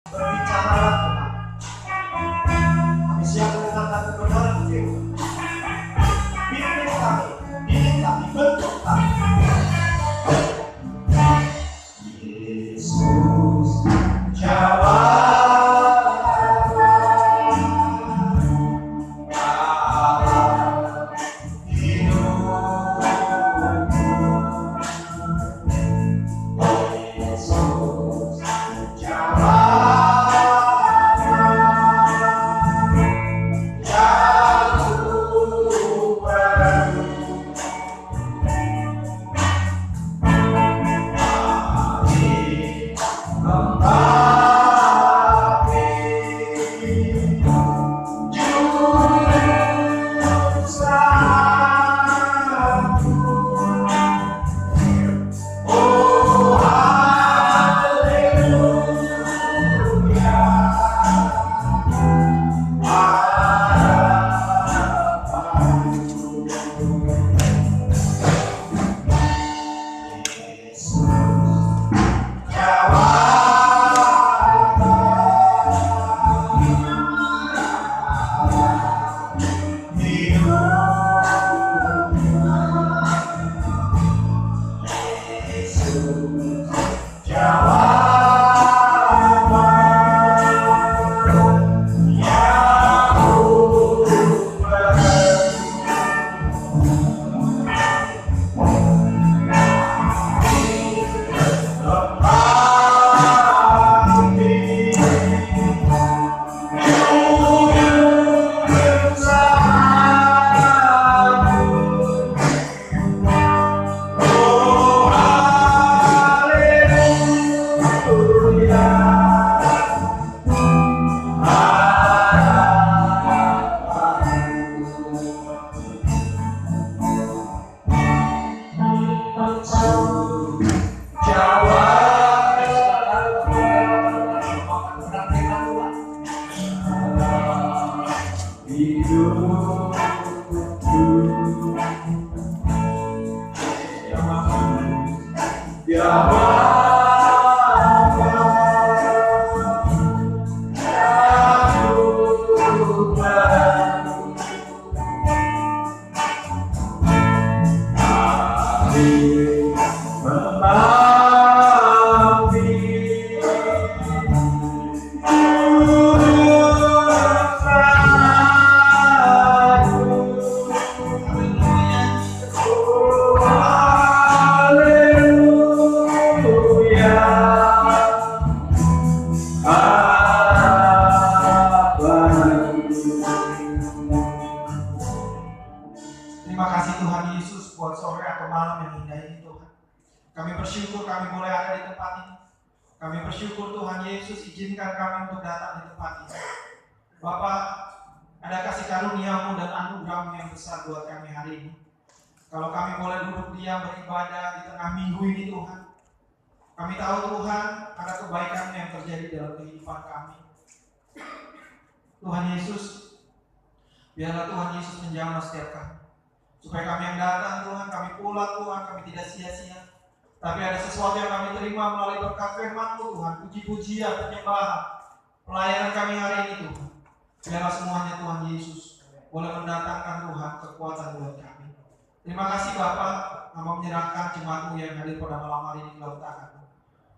Berbicaralah Tuhan. Kami siap mendengarkan kebenaran firman. Bimbing kami, bentuk kami. Yesus jawab. Tuhan Yesus, biarlah Tuhan Yesus menjamah setiap kami. Supaya kami yang datang Tuhan, kami pulang Tuhan, kami tidak sia-sia. Tapi ada sesuatu yang kami terima melalui berkat firman-Mu Tuhan, puji-pujian, penyembahan, pelayanan kami hari ini Tuhan. Biarlah semuanya Tuhan Yesus boleh mendatangkan Tuhan kekuatan buat kami. Terima kasih Bapa, Hamba menyerahkan jemaat-Mu yang hadir pada malam hari ini dalam tangan-Mu.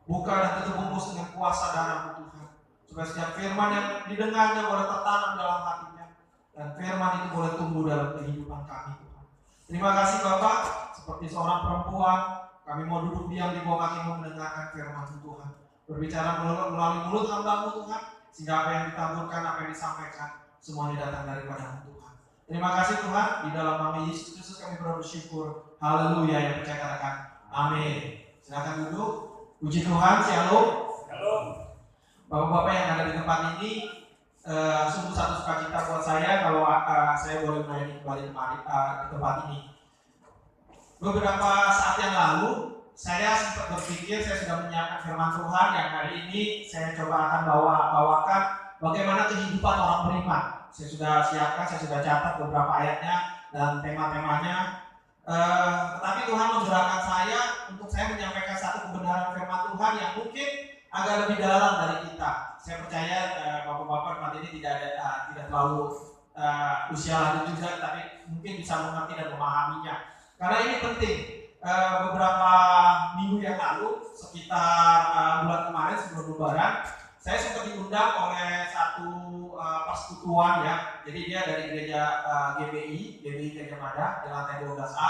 Buka dan tutup bungkus dengan kuasa darah-Mu Tuhan. Supaya setiap firman yang didengarnya boleh tertanam dalam hatinya. Dan firman itu boleh tumbuh dalam kehidupan kami Tuhan. Terima kasih Bapak, seperti seorang perempuan, kami mau duduk diam di bawah kaki mendengarkan firman Tuhan. Berbicara melalui mulut hamba-Mu Tuhan, sehingga apa yang ditaburkan, apa yang disampaikan, semuanya datang daripada-Mu Tuhan. Terima kasih Tuhan, di dalam nama Yesus Kristus kami bersyukur. Haleluya, yang percaya katakan amin. Silakan duduk. Puji Tuhan, shalom. Shalom. Bapak-bapak yang ada di tempat ini, sungguh satu sukacita buat saya kalau saya boleh melayani kembali ke tempat ini. Beberapa saat yang lalu, saya sempat berpikir saya sudah menyiapkan firman Tuhan yang hari ini saya coba akan bawakan bagaimana kehidupan orang beriman. Saya sudah siapkan, saya sudah catat beberapa ayatnya dan tema-temanya. Tetapi Tuhan menggerakkan saya untuk saya menyampaikan satu kebenaran firman Tuhan yang mungkin agak lebih dalam dari kita. Saya percaya bapak-bapak tempat ini tidak terlalu usia lanjut juga, tapi mungkin bisa mengerti dan memahaminya. Karena ini penting. Beberapa minggu yang lalu, sekitar bulan kemarin sebelum Lebaran, saya sempat diundang oleh satu persekutuan ya. Jadi dia dari gereja GBI Gajah Mada di lantai 12A.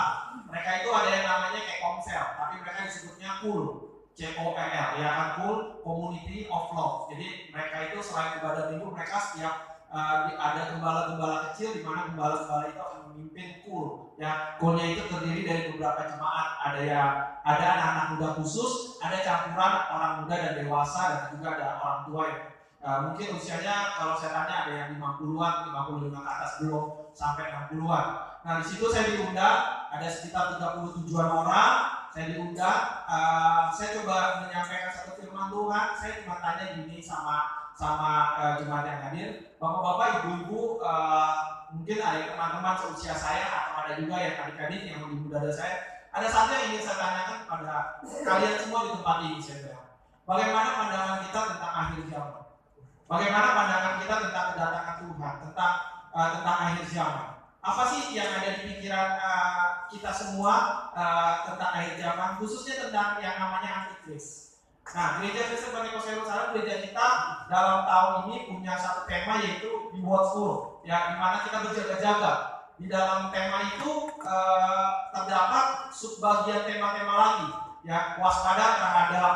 Mereka itu ada yang namanya kayak komsel, tapi mereka disebutnya KUL, COEL, ya kan, KUL Community of Love. Jadi mereka itu selain ibadah minggu, mereka setiap ada gembala-gembala kecil di mana gembala-gembala itu akan memimpin KUL. Ya, KUL-nya itu terdiri dari beberapa jemaat. Ada anak-anak muda khusus, ada campuran orang muda dan dewasa, dan juga ada orang tua yang mungkin usianya kalau saya tanya ada yang 50-an, 55 ke atas, belum sampai 60-an. Nah, di situ saya diundang, ada sekitar 37-an orang. Saya diundang, saya coba menyampaikan satu firman Tuhan. Saya cuma tanya gini sama jemaat yang hadir, bapak-bapak, ibu-ibu, mungkin ada teman-teman seusia saya atau ada juga yang adik-adik yang lebih muda dari saya. Ada satu yang ingin saya tanyakan pada kalian semua di tempat ini, saya bilang, bagaimana pandangan kita tentang akhir zaman? Bagaimana pandangan kita tentang kedatangan Tuhan, tentang akhir zaman? Apa sih yang ada di pikiran kita semua tentang akhir zaman, khususnya tentang yang namanya antikris? Nah, gereja Kristen Pentekoste Yerusalem, gereja kita dalam tahun ini punya satu tema, yaitu Be Watchful, ya, di mana kita berjaga-jaga. Di dalam tema itu terdapat subbagian tema-tema lagi, ya, waspada terhadap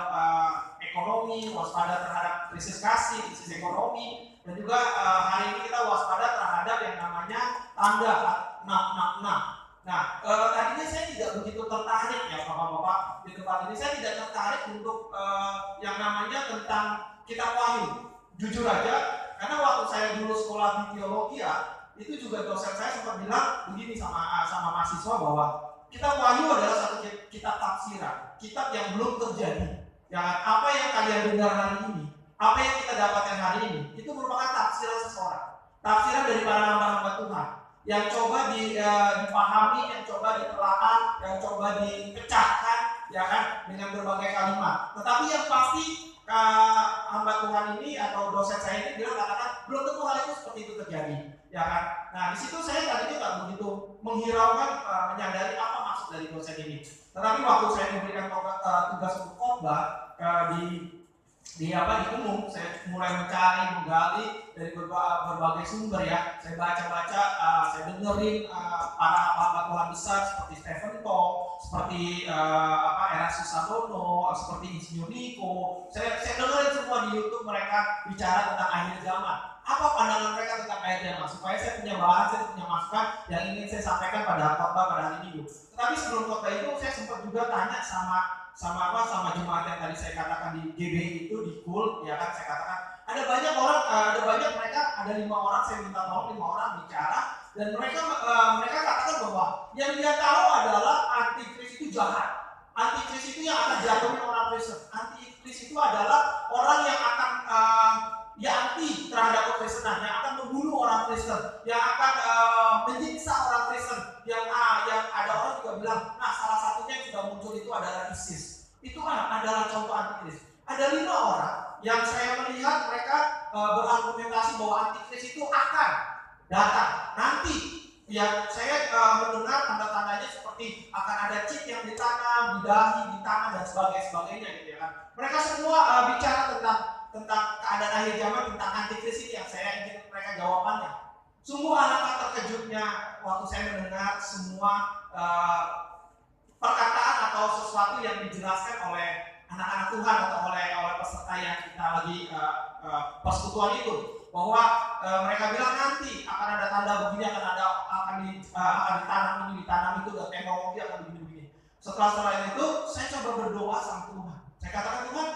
ekonomi, waspada terhadap krisis kasih, krisis ekonomi, dan juga hari ini kita waspada terhadap yang namanya tanda 666. Nah, tadinya saya tidak begitu tertarik ya bapak-bapak di tempat ini. Saya tidak tertarik untuk yang namanya tentang kitab Wahyu. Jujur aja, karena waktu saya dulu sekolah di teologi ya, itu juga dosen saya sempat bilang begini sama mahasiswa bahwa kitab Wahyu adalah satu kitab tafsiran, kitab yang belum terjadi. Ya, apa yang kalian dengar hari ini, apa yang kita dapatkan hari ini, itu merupakan tafsiran seseorang, tafsiran dari para hamba-hamba Tuhan, yang coba dipahami, yang coba ditelaah, yang coba dipecahkan, ya kan, dengan berbagai kalimat. Tetapi yang pasti hamba Tuhan ini atau dosen saya ini bilang katakan belum tentu hal itu seperti itu terjadi, ya kan. Nah, di situ saya tadinya tak begitu menghiraukan, menyadari apa maksud dari dosen ini. Tetapi waktu saya diberikan tugas untuk khotbah di umum, saya mulai mencari, menggali dari berbagai sumber ya. Saya baca-baca, saya dengerin para hamba Tuhan besar seperti Stephen Tong, seperti Erastus Sadono, seperti Insinyur Niko. Saya dengerin semua di YouTube mereka bicara tentang akhir zaman. Apa pandangan mereka tentang akhir zaman? Supaya saya punya bahan, saya punya masukan yang ingin saya sampaikan pada khotbah pada hari Minggu. Tetapi sebelum khotbah itu saya sempat juga tanya sama jemaat yang tadi saya katakan di GBI itu, di KUL, ya kan, saya katakan ada banyak mereka, ada 5 orang, saya minta tolong 5 orang bicara, dan mereka katakan bahwa yang dia tahu adalah antikris itu jahat, antikris itu yang akan jatuhin orang Kristen, antikris itu adalah orang yang akan anti terhadap kekristenan, yang akan membunuh orang Kristen, yang akan menyiksa orang Kristen, yang ada orang juga bilang, nah salah satunya yang sudah muncul itu adalah ISIS. Itu adalah contoh antikris. Ada 5 orang yang saya melihat mereka berargumentasi bahwa antikris itu akan datang nanti. Ya, saya mendengar tanda-tandanya seperti akan ada chip yang ditanam, di dahi, di tangan, dan sebagainya gitu ya kan. Mereka semua bicara tentang keadaan akhir zaman, tentang antikris ini yang saya ingin mereka jawabannya. Sungguh alangkah terkejutnya waktu saya mendengar semua perkataan atau sesuatu yang dijelaskan oleh anak-anak Tuhan atau oleh peserta yang kita lagi persekutuan itu, bahwa mereka bilang nanti akan ada tanda begini, akan ditanam ini, ditanam itu, dan teknologi akan begini. Setelah itu saya coba berdoa sama Tuhan. Saya katakan, Tuhan,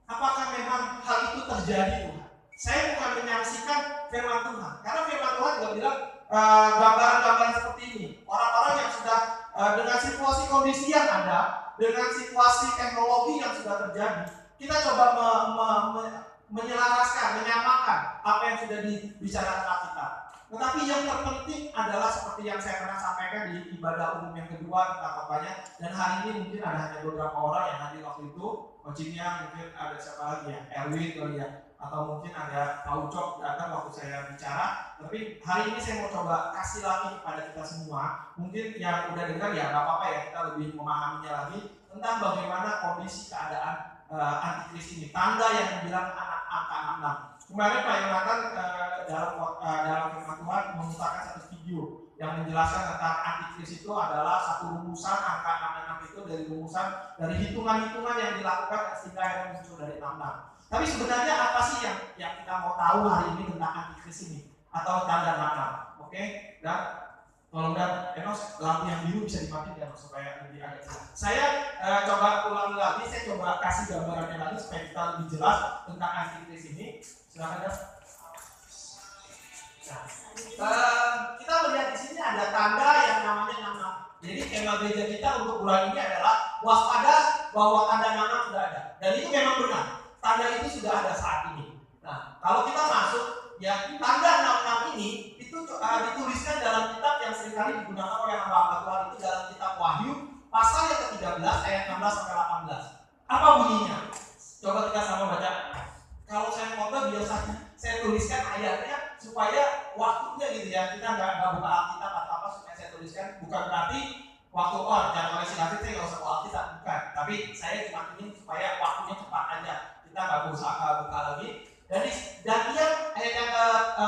apakah memang hal itu terjadi, Tuhan? Saya bukan menyaksikan firman Tuhan, karena firman Tuhan juga bilang gambaran-gambaran seperti ini, orang-orang yang sudah dengan situasi kondisi yang ada, dengan situasi teknologi yang sudah terjadi, kita coba menyelaraskan, menyamakan apa yang sudah dibicarakan Alkitab. Tetapi yang terpenting adalah seperti yang saya pernah sampaikan di ibadah umum yang kedua tentang khotbahnya, dan hari ini mungkin ada hanya beberapa orang yang hadir waktu itu, coachingnya mungkin ada siapa lagi ya, Erwin kali ya, atau mungkin ada Pak Ucok datang waktu saya bicara. Tapi hari ini saya mau coba kasih lagi kepada kita semua, mungkin yang udah dengar ya nggak apa-apa ya, kita lebih memahaminya lagi tentang bagaimana kondisi keadaan antikris ini, tanda yang dibilang angka 66. Kemarin Pak Yonatan dalam firman Tuhan memutarkan satu video yang menjelaskan tentang antikris itu adalah satu rumusan angka 66 itu dari rumusan dari hitungan-hitungan yang dilakukan sehingga akhirnya muncul dari 66. Tapi sebenarnya apa sih yang kita mau tahu hari ini tentang antikris ini atau tanda 66? Oke? Dan tolong dan Enos, lampu yang biru bisa dimatiin ya supaya lebih agak jelas. Saya coba ulangi lagi, saya coba kasih gambarannya lagi supaya kita lebih jelas tentang antikris ini. Silakan ya. Nah, kita melihat di sini ada tanda yang namanya 66. Jadi tema gereja kita untuk bulan ini adalah waspada bahwa tanda 66 sudah ada. Dan itu memang benar. Tanda itu sudah ada saat ini. Nah, kalau kita masuk ya tanda 66 ini itu dituliskan dalam kitab yang seringkali digunakan oleh hamba Tuhan itu dalam kitab Wahyu pasal yang ke-13 ayat 16 sampai 18. Apa bunyinya? Coba kita sama baca. Kalau saya khotbah biasanya saya tuliskan ayatnya supaya waktunya gitu ya, kita nggak buka Alkitab atau apa supaya saya tuliskan, bukan berarti waktu jangan oleh si David saya nggak usah buka Alkitab, bukan, tapi saya cuma ingin supaya waktunya cepat aja, kita nggak usah buka lagi. Dan dia ayat yang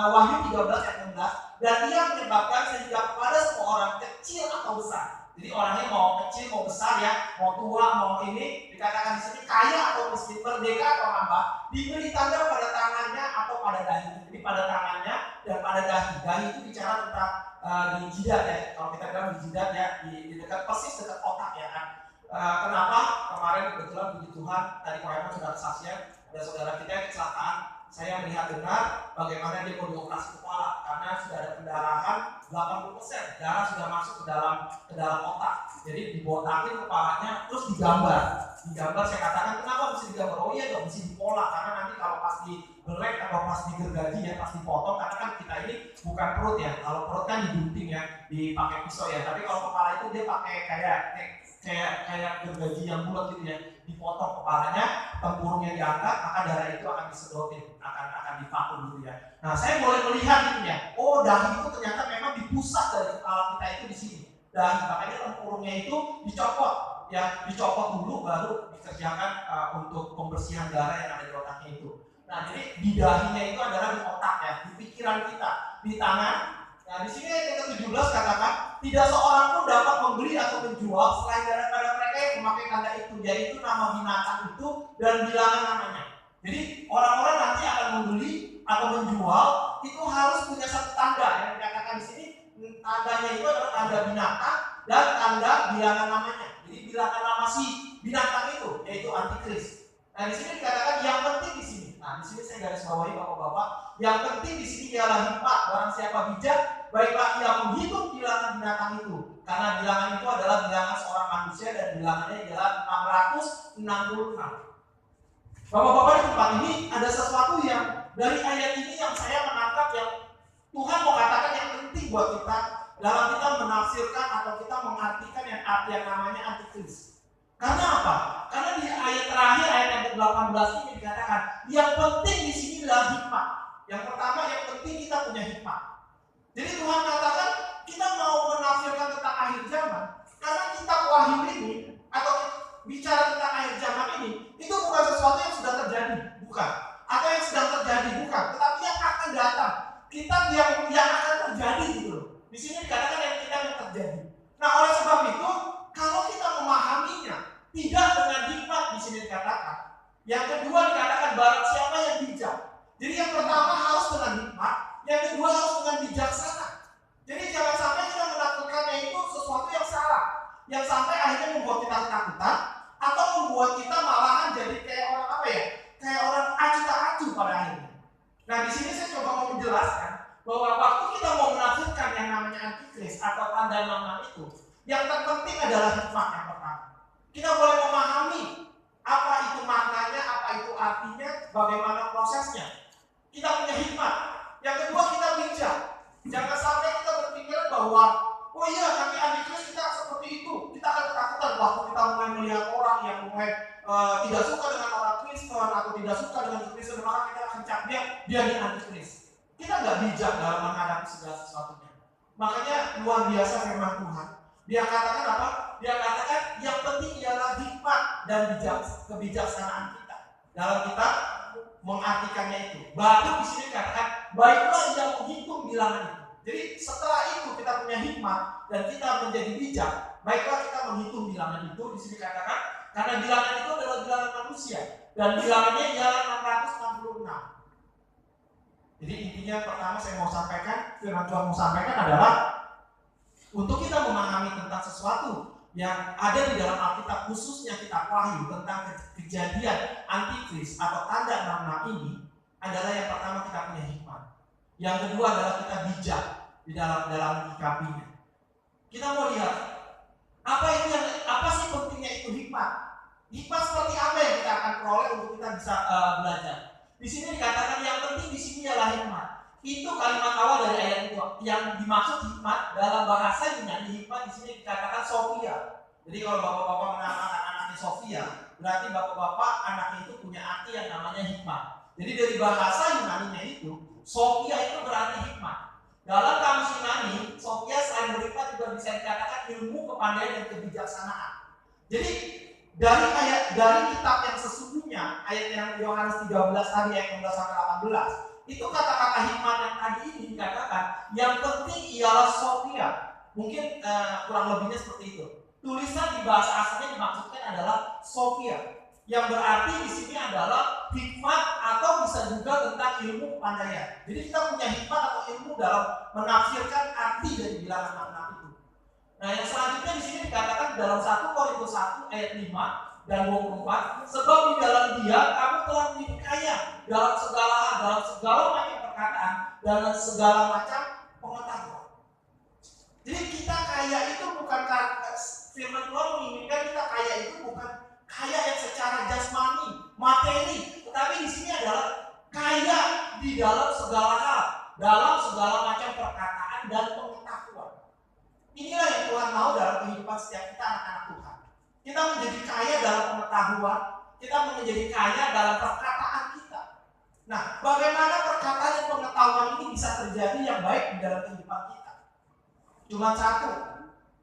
Wahyu 13 ayat 16, dan dia menyebabkan sehingga kepada semua orang kecil atau besar. Jadi orangnya mau kecil, mau besar ya, mau tua, mau ini, dikatakan di sini kaya atau miskin, merdeka atau hamba, diberi tanda pada tangannya atau pada dahi. Jadi pada tangannya dan pada dahi. Dahi itu bicara tentang di jidat ya. Kalau kita bilang di jidat ya, di dekat persis dekat otak ya kan. Kenapa? Kemarin kebetulan puji Tuhan tadi Koyama sudah kesaksian, ada saudara kita yang kecelakaan. Saya melihat benar bagaimana dia mau dioperasi kepala karena sudah ada pendarahan 80%, darah sudah masuk ke dalam otak. Jadi dibotakin kepalanya terus digambar. Saya katakan kenapa mesti digambar? Oh iya dong, mesti dipola karena nanti kalau pas dibelek atau pas digergaji ya, pas dipotong, karena kan kita ini bukan perut ya. Kalau perut kan digunting ya, dipakai pisau ya. Tapi kalau kepala itu dia pakai kayak gergaji yang bulat gitu ya, dipotong kepalanya, tempurungnya diangkat, maka darah itu akan disedotin, akan divakum gitu ya. Nah, saya boleh melihat itu ya. Oh, dahi itu ternyata memang di pusat dari kepala kita itu di sini. Dahi, makanya tempurungnya itu dicopot, ya, dicopot dulu baru dikerjakan untuk pembersihan darah yang ada di otaknya itu. Nah, jadi di dahinya itu adalah di otak ya, di pikiran kita, di tangan. Nah, di sini ayat ke-17 katakan, tidak seorang pun dapat membeli atau menjual selain daripada mereka yang memakai tanda itu, yaitu nama binatang itu dan bilangan namanya. Jadi orang-orang nanti akan membeli atau menjual itu harus punya satu tanda yang dikatakan di sini. Tandanya itu adalah tanda binatang dan tanda bilangan namanya. Jadi bilangan nama si binatang itu yaitu antikris. Nah, di sini dikatakan yang penting di sini. Nah, di sini saya garis bawahi bapak-bapak, yang penting di sini ialah hikmat. Barang siapa bijak, baiklah ia menghitung bilangan binatang itu. Karena bilangan itu adalah bilangan seorang manusia dan bilangannya adalah 666. Bapak-bapak di tempat ini ada sesuatu yang dari ayat ini yang saya menangkap yang Tuhan mau katakan yang penting buat kita dalam kita menafsirkan atau kita mengartikan yang namanya antikris. Karena apa? Karena di ayat terakhir ayat yang ke-18 ini dikatakan yang penting di sini adalah hikmat. Yang pertama yang penting kita punya hikmat. Jadi Tuhan katakan kita mau menafsirkan tentang akhir zaman karena kitab Wahyu ini atau bicara tentang akhir zaman ini itu bukan sesuatu yang sudah terjadi, bukan, atau yang sedang terjadi, bukan, tetapi yang akan datang. Kitab yang akan terjadi gitu loh. Di sini dikatakan yang kita yang terjadi. Nah, oleh sebab itu kalau kita memahaminya tidak dengan hikmat di sini dikatakan. Yang kedua dikatakan barang siapa yang bijak. Jadi yang pertama harus dengan hikmat, yang kedua harus dengan bijaksana. Jadi jangan sampai kita melakukannya itu sesuatu yang salah, yang sampai akhirnya membuat kita ketakutan atau membuat kita malahan jadi kayak orang apa ya? Kayak orang acuh tak acuh pada akhirnya. Nah, di sini saya coba mau menjelaskan bahwa waktu kita mau menafsirkan yang namanya antikris atau tanda 66 itu, yang terpenting adalah hikmat yang pertama. Kita boleh memahami apa itu maknanya, apa itu artinya, bagaimana prosesnya. Kita punya hikmat. Yang kedua kita bijak. Jangan sampai kita berpikiran bahwa oh iya nanti antikris kita seperti itu, kita akan ketakutan waktu kita mulai melihat orang yang mulai tidak suka dengan orang Kristen atau tidak suka dengan Kristen, maka kita akan cap dia ini antikris. Kita nggak bijak dalam menghadapi segala sesuatunya. Makanya luar biasa firman Tuhan. Dia katakan apa? Dia katakan yang penting ialah hikmat dan kebijaksanaan kita dalam kita mengartikannya itu. Baru di sini katakan baiklah yang menghitung bilangan itu. Jadi setelah itu kita punya hikmat dan kita menjadi bijak, baiklah kita menghitung bilangan itu. Di sini katakan karena bilangan itu adalah bilangan manusia dan bilangannya ialah 666. Jadi intinya pertama saya mau sampaikan, firman Tuhan mau sampaikan adalah untuk kita memahami tentang sesuatu yang ada di dalam Alkitab, khususnya kitab Wahyu tentang kejadian antikris atau tanda 66 ini, adalah yang pertama kita punya hikmat. Yang kedua adalah kita bijak di dalam menyikapinya. Kita mau lihat apa sih pentingnya itu hikmat? Hikmat seperti apa yang kita akan peroleh untuk kita bisa belajar? Di sini dikatakan yang penting di sini adalah hikmat. Itu kalimat awal dari ayat itu. Yang dimaksud hikmat dalam bahasa Yunani, hikmat di sini dikatakan Sophia. Jadi kalau bapak-bapak menamakan anaknya Sophia, berarti bapak-bapak anaknya itu punya arti yang namanya hikmat. Jadi dari bahasa Yunaninya itu, Sophia itu berarti hikmat. Dalam kamus Yunani, Sophia selain berhikmat juga bisa dikatakan ilmu, kepandaian, dan kebijaksanaan. Jadi dari kitab yang sesungguhnya, ayat yang Yohanes 13 tadi ayat 16 sampai 18, itu kata-kata hikmat yang tadi ini dikatakan yang penting ialah Sophia. Mungkin kurang lebihnya seperti itu. Tulisan di bahasa aslinya dimaksudkan adalah Sophia, yang berarti di sini adalah hikmat atau bisa juga tentang ilmu kepandaian. Jadi kita punya hikmat atau ilmu dalam menafsirkan arti dari bilangan 66 itu. Nah, yang selanjutnya di sini dikatakan dalam 1 Korintus 1 ayat 5 dan 24, sebab di dalam Dia kamu telah menjadi kaya dalam segala hal, dalam segala macam perkataan, dalam segala macam pengetahuan. Jadi kita kaya itu bukan firman Tuhan menginginkan kita kaya itu bukan kaya yang secara jasmani, materi, tetapi di sini adalah kaya di dalam segala hal, dalam segala macam perkataan dan pengetahuan. Inilah yang Tuhan mau dalam kehidupan setiap kita anak-anak Tuhan. Kita menjadi kaya dalam pengetahuan, kita menjadi kaya dalam perkataan kita. Nah, bagaimana perkataan dan pengetahuan ini bisa terjadi yang baik di dalam kehidupan kita? Cuma satu,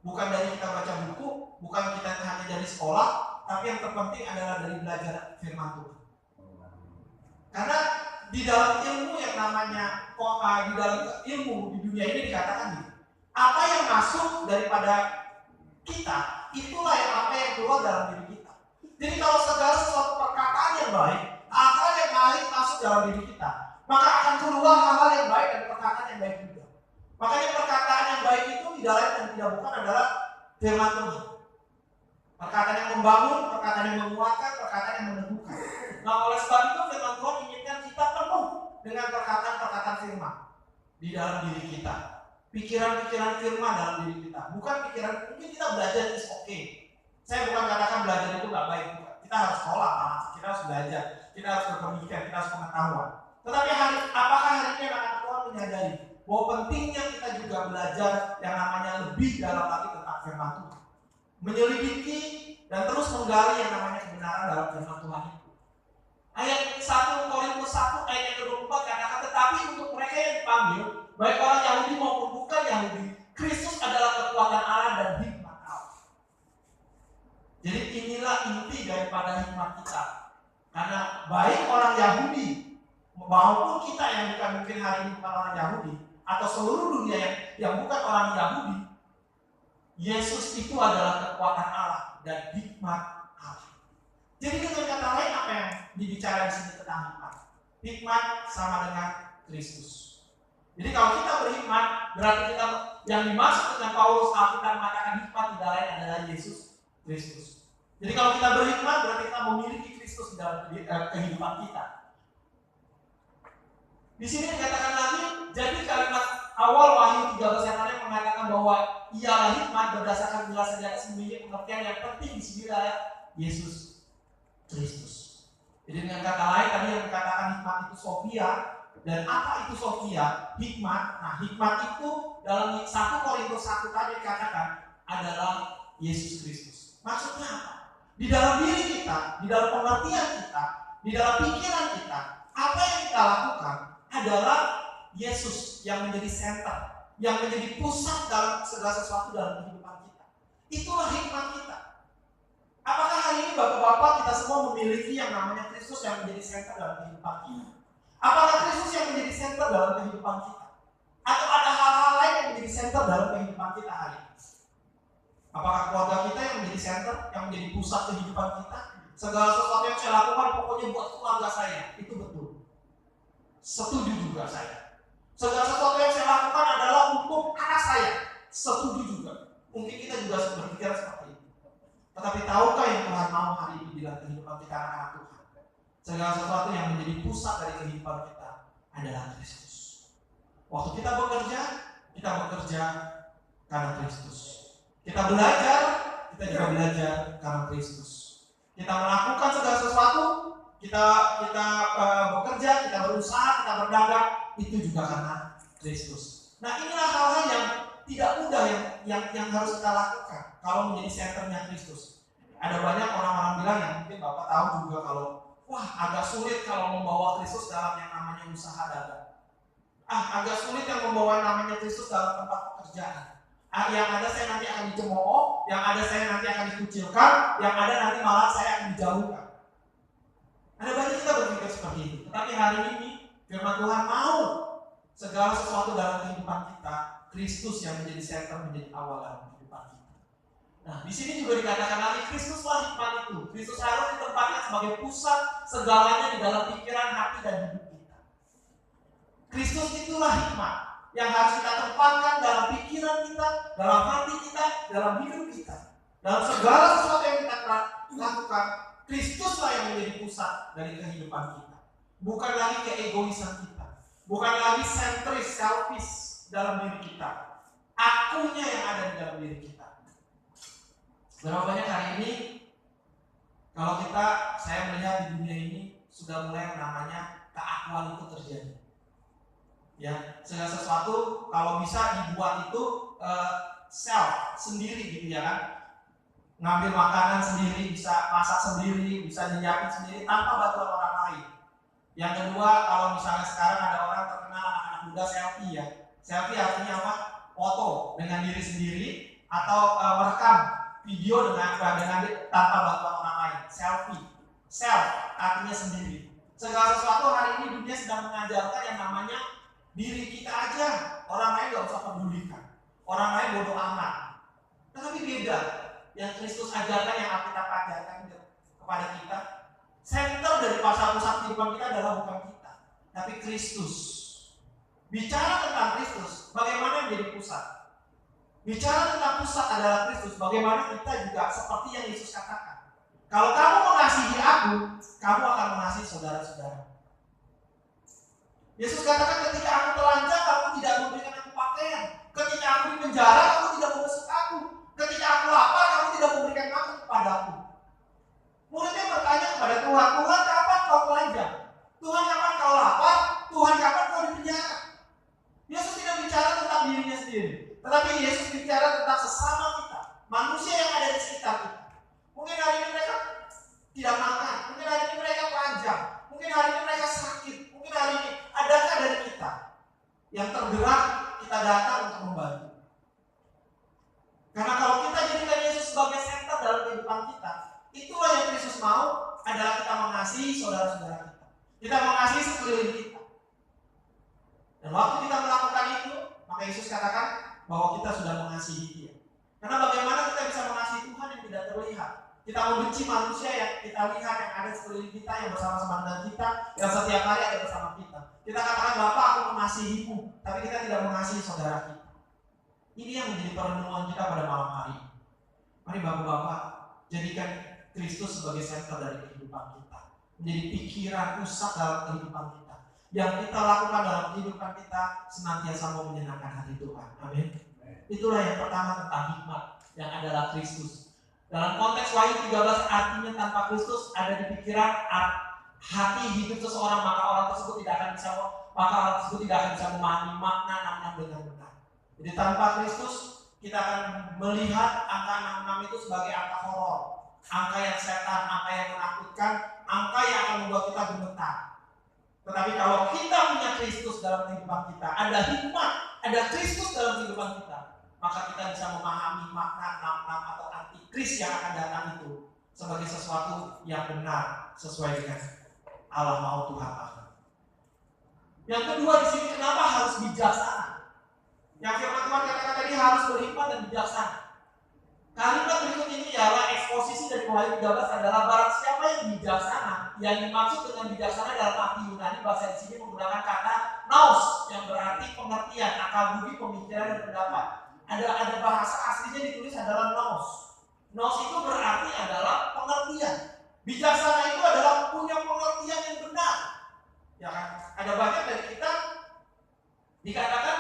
bukan dari kita baca buku, bukan kita hanya dari sekolah, tapi yang terpenting adalah dari belajar firman Tuhan. Karena di dalam ilmu yang namanya di dalam ilmu di dunia ini dikatakan gitu. Apa yang masuk daripada kita, itulah apa yang keluar dalam diri kita. Jadi kalau segala sesuatu perkataan yang baik, hal yang baik masuk dalam diri kita, maka akan keluar hal-hal yang baik dan perkataan yang baik juga. Makanya perkataan yang baik itu tidak lain dan tidak bukan adalah firman Tuhan. Perkataan yang membangun, perkataan yang menguatkan, perkataan yang meneguhkan. Nah, oleh sebab itu firman Tuhan inginkan kita penuh dengan perkataan-perkataan firman di dalam diri kita. Pikiran-pikiran firman dalam diri kita. Bukan pikiran, mungkin kita belajar is okay. Saya bukan katakan belajar itu gak baik. Kita harus sekolah, kita harus belajar, kita harus berpemikiran, kita harus pengetahuan. Tetapi apakah hari ini anak-anak Tuhan menyadari bahwa pentingnya kita juga belajar yang namanya lebih dalam lagi tentang firman Tuhan, menyelidiki dan terus menggali yang namanya kebenaran dalam firman Tuhan itu. Ayat 1 Korintus 1 ayat yang ke-24 katakan, tetapi untuk mereka yang dipanggil, baik orang Yahudi maupun bukan Yahudi, Kristus adalah kekuatan Allah dan hikmat Allah. Jadi inilah inti daripada hikmat kita. Karena baik orang Yahudi maupun kita yang bukan mungkin hari ini bukan orang Yahudi, atau seluruh dunia yang bukan orang Yahudi, Yesus itu adalah kekuatan Allah dan hikmat Allah. Jadi dengan kata lain apa yang dibicara di sini tentang hikmat? Hikmat sama dengan Kristus. Jadi kalau kita berhikmat, berarti kita yang dimaksud dengan Paulus Alkitab mengatakan hikmat tidak lain adalah Yesus Kristus. Jadi kalau kita berhikmat, berarti kita memiliki Kristus dalam kehidupan kita. Di sini dikatakan lagi, jadi kalimat awal Wahyu 13 yang mengatakan bahwa ialah hikmat berdasarkan penjelasan di atas memiliki pengertian yang penting di sini adalah Yesus Kristus. Jadi dengan kata lain tadi yang dikatakan hikmat itu Sophia, Dan apa itu Sofia? Hikmat. Nah, hikmat itu dalam 1 Korintus 1 tadi dikatakan adalah Yesus Kristus. Maksudnya apa? Di dalam diri kita, di dalam pengertian kita, di dalam pikiran kita, apa yang kita lakukan adalah Yesus yang menjadi center, yang menjadi pusat dalam segala sesuatu dalam kehidupan kita. Itulah hikmat kita. Apakah hari ini Bapak-bapak kita semua memiliki yang namanya Kristus yang menjadi center dalam kehidupan kita? Apakah Kristus yang menjadi center dalam kehidupan kita? Atau ada hal-hal lain yang menjadi center dalam kehidupan kita hari ini? Apakah keluarga kita yang menjadi center, yang menjadi pusat kehidupan kita? Segala sesuatu yang saya lakukan pokoknya buat keluarga saya. Itu betul. Setuju juga saya. Segala sesuatu yang saya lakukan adalah untuk anak saya. Setuju juga. Mungkin kita juga berpikir seperti itu. Tetapi tahukah yang Tuhan mau hari ini dalam kehidupan kita anak-anak Tuhan? Segala sesuatu yang menjadi pusat dari kehidupan kita adalah Kristus. Waktu kita bekerja karena Kristus. Kita belajar, kita juga belajar karena Kristus. Kita melakukan segala sesuatu, kita bekerja, kita berusaha, kita berdagang, itu juga karena Kristus. Nah, inilah hal-hal yang tidak mudah yang harus kita lakukan kalau menjadi senternya Kristus. Ada banyak orang-orang bilang yang mungkin Bapak tahu juga kalau agak sulit kalau membawa Kristus dalam yang namanya usaha dagang. Agak sulit yang membawa namanya Kristus dalam tempat pekerjaan. Yang ada saya nanti akan dicemooh, yang ada saya nanti akan dikucilkan, yang ada nanti malah saya akan dijauhkan. Ada banyak kita berpikir seperti itu. Tetapi hari ini firman Tuhan mau segala sesuatu dalam kehidupan kita, Kristus yang menjadi center, menjadi awal dalam kehidupan kita. Nah, di sini juga dikatakan lagi Kristuslah hikmat itu. Kristus harus ditempatkan sebagai pusat segalanya di dalam pikiran, hati, dan hidup kita. Kristus itulah hikmat yang harus kita tempatkan dalam pikiran kita, dalam hati kita, dalam hidup kita. Dalam segala sesuatu yang kita lakukan, Kristuslah yang menjadi pusat dari kehidupan kita. Bukan lagi keegoisan kita. Bukan lagi sentris, selfish dalam diri kita. Akunya yang ada di dalam diri kita. Berapa banyak hari ini, kalau saya melihat di dunia ini, sudah mulai namanya keakuan itu terjadi. Ya, segala sesuatu kalau bisa dibuat itu self sendiri gitu ya kan. Ngambil makanan sendiri, bisa masak sendiri, bisa nyiapin sendiri tanpa bantuan orang lain. Yang kedua, kalau misalnya sekarang ada orang terkenal anak-anak muda selfie ya. Selfie artinya apa? Foto dengan diri sendiri atau merekam video dengan tanpa bantuan orang lain. Selfie. Self artinya sendiri. Segala sesuatu hari ini dunia sedang mengajarkan yang namanya diri kita aja, orang lain gak usah pedulikan. Orang lain bodoh amat. Tetapi beda. Yang Kristus ajarkan, yang Alkitab ajarkan kepada kita, center dari pusat kehidupan kita adalah bukan kita, tapi Kristus. Bicara tentang Kristus, bagaimana menjadi pusat? Bicara tentang pusat adalah Kristus, bagaimana kita juga seperti yang Yesus katakan. Kalau kamu mengasihi aku, kamu akan mengasihi saudara-saudara. Yesus katakan ketika aku telanjang, kamu tidak memberikan aku pakaian. Ketika aku di penjara, kamu tidak membesuk aku. Ketika aku lapar, kamu tidak memberikan makan kepadaku. Muridnya bertanya kepada Tuhan, Tuhan kapan kau telanjang? Tuhan kapan kau lapar? Tuhan kapan kau di penjara? Yesus tidak bicara tentang dirinya sendiri, tetapi Yesus bicara tentang sesama kita, manusia yang ada di sekitar kita. Mungkin hari ini mereka tidak makan, mungkin hari ini mereka telanjang, mungkin hari ini mereka sakit, mungkin hari ini adakah dari kita yang tergerak kita datang untuk membantu? Karena kalau kita jadikan Yesus sebagai center dalam kehidupan kita, itulah yang Kristus mau adalah kita mengasihi saudara-saudara kita. Kita mengasihi sekeliling kita. Dan waktu kita melakukan itu, maka Yesus katakan bahwa kita sudah mengasihi Dia. Karena bagaimana kita bisa mengasihi Tuhan yang tidak terlihat? Kita membenci manusia yang kita lihat, yang ada sekeliling kita, yang bersama-sama dengan kita, yang setiap hari ada bersama kita. Kita katakan, Bapak aku mengasihimu, tapi kita tidak mengasihi saudara kita. Ini yang menjadi perenungan kita pada malam hari. Mari Bapak-bapak, jadikan Kristus sebagai center dari kehidupan kita. Menjadi pikiran pusat dalam kehidupan kita. Yang kita lakukan dalam kehidupan kita senantiasa mau menyenangkan hati Tuhan. Amin. Itulah yang pertama tentang hikmat, yang adalah Kristus. Dalam konteks Wahyu 13 artinya tanpa Kristus ada di pikiran hati hidup seseorang, maka orang tersebut tidak akan bisa memahami makna 66 dengan benar. Jadi tanpa Kristus kita akan melihat angka 66 itu sebagai angka horor, angka yang setan, angka yang menakutkan, angka yang akan membuat kita gemetar. Tetapi kalau kita punya Kristus dalam kehidupan kita, ada hikmat, ada Kristus dalam kehidupan kita, maka kita bisa memahami makna 66 atau antikris yang akan datang itu sebagai sesuatu yang benar sesuai dengan Allah mau Tuhan Allah. Yang kedua di sini, kenapa harus bijaksana? Yang firman Tuhan katakan tadi harus berhikmat dan bijaksana. Kalimat berikut ini ialah eksposisi dari Wahyu 13 adalah barang siapa yang bijaksana. Yang dimaksud dengan bijaksana dalam arti Yunani, bahasa di sini menggunakan kata nous yang berarti pengertian, akal budi, pemikiran dan pendapat. Ada bahasa aslinya ditulis adalah nous. Nous itu berarti adalah pengertian. Bijaksana itu adalah punya pengertian yang benar. Ya kan? Ada banyak dari kita dikatakan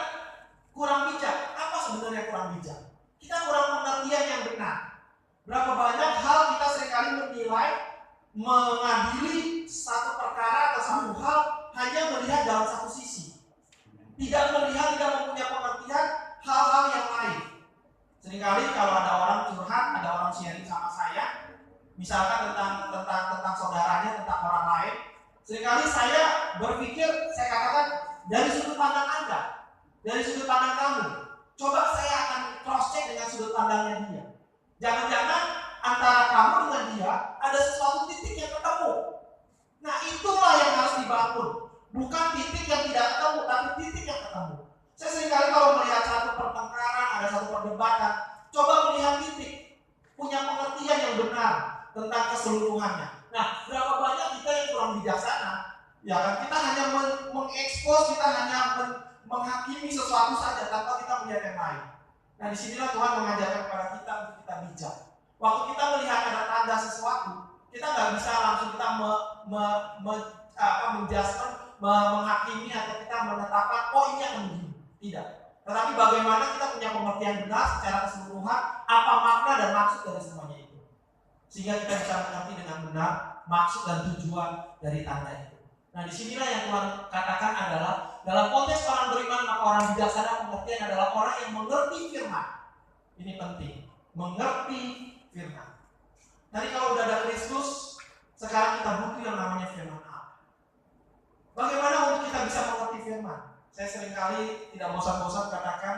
kurang bijak. Apa sebenarnya kurang bijak? Kita kurang pengertian yang benar. Berapa banyak hal kita seringkali menilai, mengadili satu perkara atau satu hal hanya melihat dalam satu sisi. Tidak mempunyai pengertian hal-hal yang lain. Seringkali kalau ada orang curhat, ada orang sharing sama saya, misalkan tentang saudaranya, tentang orang lain, seringkali saya berpikir, saya katakan dari sudut pandang Anda, dari sudut pandang kamu. Coba saya akan cross check dengan sudut pandangnya dia. Jangan-jangan antara kamu dengan dia ada sesuatu titik yang ketemu. Nah itulah yang harus dibangun. Bukan titik yang tidak ketemu, tapi titik yang ketemu. Saya seringkali kalau melihat satu pertengkaran, ada satu perdebatan, coba melihat titik, punya pengertian yang benar tentang keseluruhannya. Nah, berapa banyak kita yang kurang bijaksana? Ya kan, kita hanya mengekspos, kita hanya menghakimi sesuatu saja tanpa kita melihat yang lain. Nah, disinilah Tuhan mengajarkan kepada kita untuk kita bijak. Waktu kita melihat ada tanda sesuatu, kita nggak bisa langsung kita menghakimi atau kita menetapkan, oh ini akan begini. Tidak. Tetapi bagaimana kita punya pengertian benar secara keseluruhan apa makna dan maksud dari semuanya itu, sehingga kita bisa mengerti dengan benar maksud dan tujuan dari tanda itu. Nah, disinilah yang Tuhan katakan adalah dalam konteks orang beriman, maka orang bijaksana pengertian adalah orang yang mengerti firman. Ini penting, mengerti firman. Tadi kalau udah ada Kristus, sekarang kita butuh yang namanya firman Allah. Bagaimana untuk kita bisa mengerti firman? Saya seringkali tidak bosan-bosan katakan,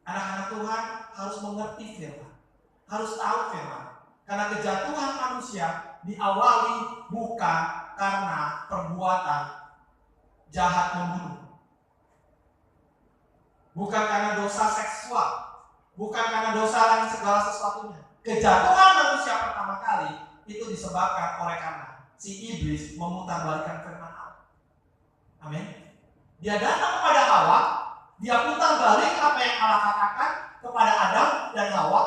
anak-anak Tuhan harus mengerti firman, harus tahu firman. Karena kejatuhan manusia diawali bukan karena perbuatan jahat membunuh, bukan karena dosa seksual, bukan karena dosa lain segala sesuatunya. Kejatuhan manusia pertama kali itu disebabkan oleh karena si iblis memutarbalikkan firman Allah. Amin. Dia datang kepada Hawa, dia putar balik apa yang Allah katakan kepada Adam dan Hawa,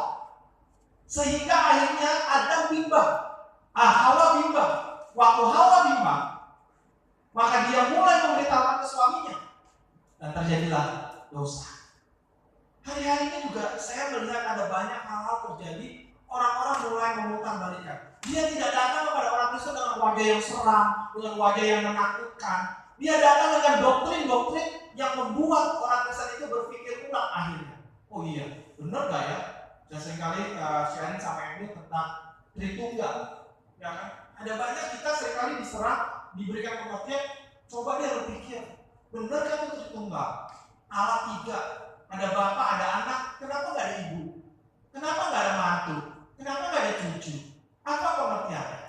sehingga akhirnya Adam bimbang, Hawa bimbang. Waktu Hawa bimbang, maka dia mulai memberitahukan ke suaminya, dan terjadilah dosa. Hari-hari ini juga saya melihat ada banyak hal-hal terjadi, orang-orang mulai memutarbalikkan. Dia tidak datang kepada orang Kristen dengan wajah yang seram, dengan wajah yang menakutkan. Dia datang dengan doktrin-doktrin yang membuat orang Kristen itu berpikir ulang akhirnya. Oh iya, benar gak ya? Saya seringkali sharing sama Emil tentang Tritunggal. Ya kan? Ada banyak kita seringkali diserang, diberikan pengertian. Coba dia berpikir, benar kan itu Tritunggal? Allah tiga, ada bapak, ada anak. Kenapa gak ada ibu? Kenapa gak ada mantu? Kenapa gak ada cucu? Apa pengertiannya?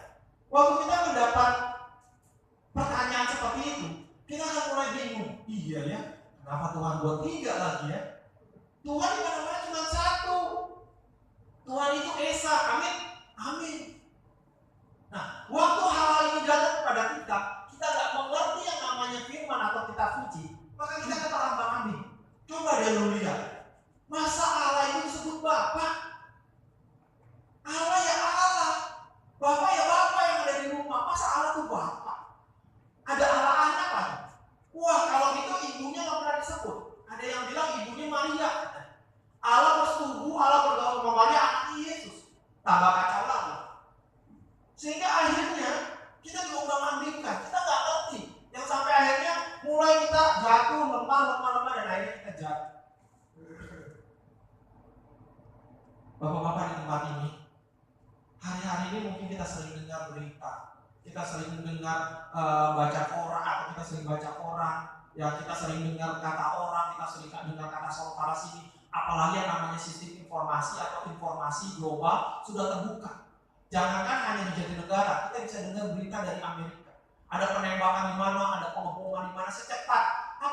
Waktu kita mendapat pertanyaan seperti itu, kita akan mulai bingung. Iya ya, kenapa Tuhan buat tiga lagi ya? Tuhan di mana-mana cuma satu. Tuhan itu Esa, amin, amin. Nah, waktu hal-hal ini datang kepada kita nggak mengerti yang namanya firman atau kitab suci, maka kita akan terombang-ambing. Coba dia dulu lihat, masa Allah itu disebut Bapa? Allah ya Allah, Bapak ya Bapak yang ada di rumah. Masa Allah itu Bapak? Ada Allah anak kan? Wah, kalau gitu ibunya nggak pernah disebut. Ada yang bilang ibunya Maria. Allah bersetubuh, Allah bergaul sama Maria, anaknya Yesus. Tambah kacau lagi. Sehingga akhirnya kita diombang-ambingkan. jatuh, lemah, dan akhirnya kita jatuh. Bapak-bapak di tempat ini, hari-hari ini mungkin kita sering dengar berita, kita sering dengar baca koran, atau kita sering baca koran, ya kita sering dengar kata orang, kita sering dengar kata saudara sini, apalagi yang namanya sistem informasi atau informasi global sudah terbuka. Jangankan hanya di Jatinegara, kita bisa dengar berita dari Amerika. Ada penembakan di mana, ada pengeboman di mana, secepat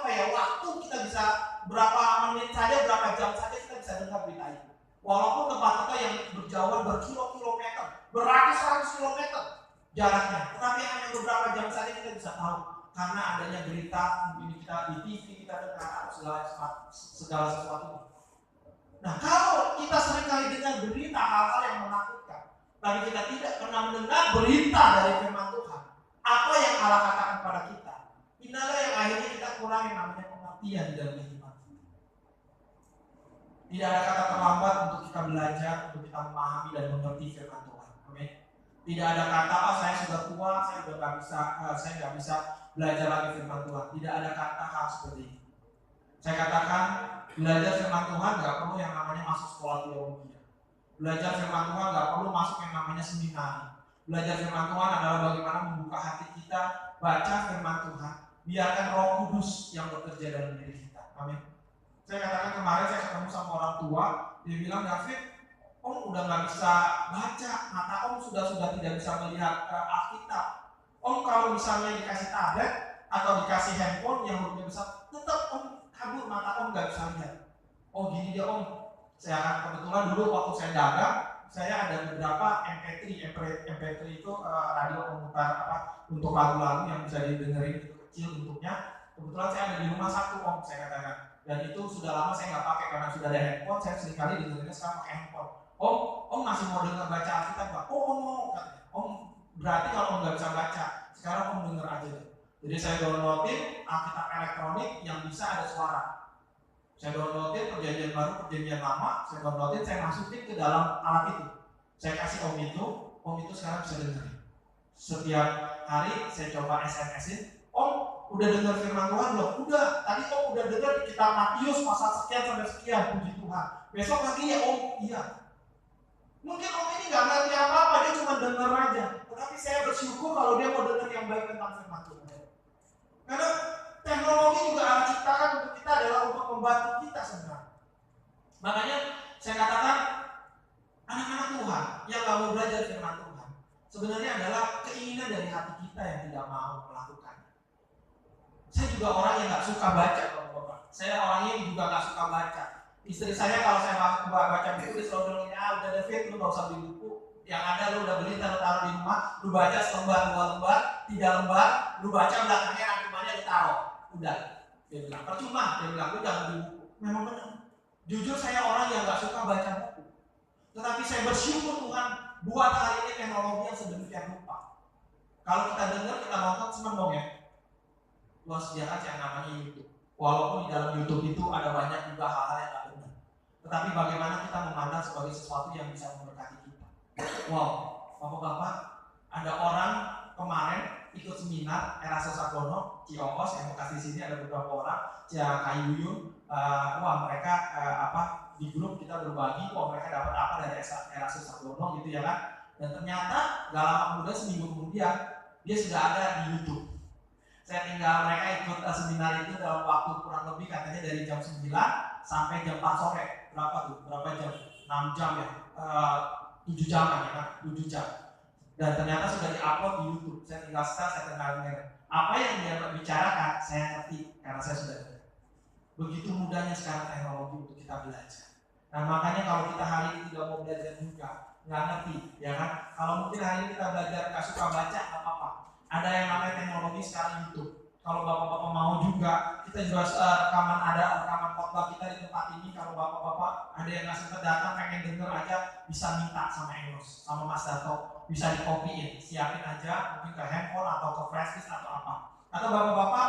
waktu kita bisa berapa menit saja, berapa jam saja kita bisa dengar berita itu. Walaupun tempat kita yang berjauhan berkilometer, beratus-ratus kilometer jaraknya, tetapi hanya beberapa jam saja kita bisa tahu karena adanya berita mungkin kita di TV, kita dengar segala sesuatu. Nah, kalau kita seringkali dengar berita hal-hal yang menakutkan, tapi kita tidak pernah mendengar berita dari firman Tuhan, apa yang Allah katakan pada kita, inilah yang akhirnya kita kurang yang namanya pengertian di dalam kehidupan. Tidak ada kata terlambat untuk kita belajar, untuk kita memahami dan mengerti firman Tuhan. Amin. Tidak ada kata, saya sudah tua, saya nggak bisa belajar lagi firman Tuhan. Tidak ada kata hal seperti ini. Saya katakan, belajar firman Tuhan nggak perlu yang namanya masuk sekolah teologi. Belajar firman Tuhan nggak perlu masuk yang namanya seminar. Belajar firman Tuhan adalah bagaimana membuka hati kita, baca firman Tuhan, biarkan Roh Kudus yang bekerja dalam diri kita. Amin. Saya katakan kemarin saya ketemu sama orang tua, dia bilang, David, Om udah nggak bisa baca, mata Om sudah tidak bisa melihat Alkitab. Om kalau misalnya dikasih tablet atau dikasih handphone yang lebih besar, tetap Om kabur, mata Om nggak bisa lihat. Oh gini dia Om, saya kebetulan dulu waktu saya dagang, saya ada beberapa MP3 itu radio pemutar untuk lagu-lagu yang bisa didengerin, itu kecil bentuknya. Kebetulan saya ada di rumah satu Om, saya katakan. Dan itu sudah lama saya nggak pakai karena sudah ada handphone, saya seringkali dengerinnya sekarang pakai handphone. Om masih mau dengar baca Alkitab Pak? Mau katanya. Om berarti kalau Om nggak bisa baca, sekarang Om denger aja deh. Jadi saya downloadin Alkitab elektronik yang bisa ada suara. Saya downloadin perjanjian baru, perjanjian lama, saya downloadin, saya masukin ke dalam alat itu. Saya kasih Om itu sekarang bisa dengerin. Setiap hari saya coba SMS-in, Om udah dengar firman Tuhan belum? Udah, tadi Om udah dengar di kitab Matius pasal sekian sampai sekian, puji Tuhan. Besok lagi ya Om, iya. Mungkin Om ini nggak ngerti apa-apa, dia cuma dengar aja. Tetapi saya bersyukur kalau dia mau dengar yang baik tentang firman Tuhan. Karena teknologi juga Allah ciptakan untuk kita adalah untuk membantu kita sebenarnya. Makanya saya katakan anak-anak Tuhan yang nggak mau belajar firman Tuhan sebenarnya adalah keinginan dari hati kita yang tidak mau melakukan. Saya juga orang yang nggak suka baca, Bapak. Saya orangnya juga nggak suka baca. Istri saya kalau saya baca buku, dia selalu bilang, udah David, lu nggak usah beli buku. Yang ada lu udah beli, taruh di rumah, lu baca selembar, 2 lembar, 3 lembar, lu baca belakangnya rangkumannya lu taruh. Udah. Dia bilang, percuma. Dia bilang, lu jangan beli buku. Memang benar. Jujur saya orang yang nggak suka baca buku. Tetapi saya bersyukur Tuhan buat hari ini teknologi yang sedemikian rupa. Kalau kita dengar, kita nonton, senang dong ya. Luar biasa yang namanya YouTube. Walaupun di dalam YouTube itu ada banyak juga hal-hal yang tidak benar. Tetapi bagaimana kita memandang sebagai sesuatu yang bisa memberkati kita. Wow, Bapak-bapak, ada orang kemarin ikut seminar Erastus Sagono, Ciongkos, yang lokasi sini ada beberapa orang, Kayuyun, mereka di grup kita berbagi, mereka dapat apa dari Erastus Sagono gitu ya kan. Dan ternyata gak lama kemudian, seminggu kemudian, dia sudah ada di YouTube. Saya tinggal mereka ikut seminar itu dalam waktu kurang lebih katanya dari jam 9 sampai jam 4 sore. Berapa jam? 6 jam ya? 7 jam ya kan? 7 jam. Dan ternyata sudah di-upload di YouTube. Saya tinggal start, saya tinggal dengar. Apa yang dia bicarakan, saya ngerti karena saya sudah dengar. Begitu mudahnya sekarang teknologi untuk kita belajar. Nah makanya kalau kita hari ini tidak mau belajar juga, nggak ngerti, ya kan? Kalau mungkin hari ini kita belajar nggak suka baca, nggak apa-apa. Ada yang namanya teknologi sekarang YouTube. Kalau bapak-bapak mau juga, kita juga rekaman khotbah kita di tempat ini. Kalau bapak-bapak ada yang nggak sempat datang, pengen denger aja, bisa minta sama Enos, sama Mas Dato, bisa dikopiin, siapin aja, mungkin ke handphone atau ke flash disk atau apa. Atau bapak-bapak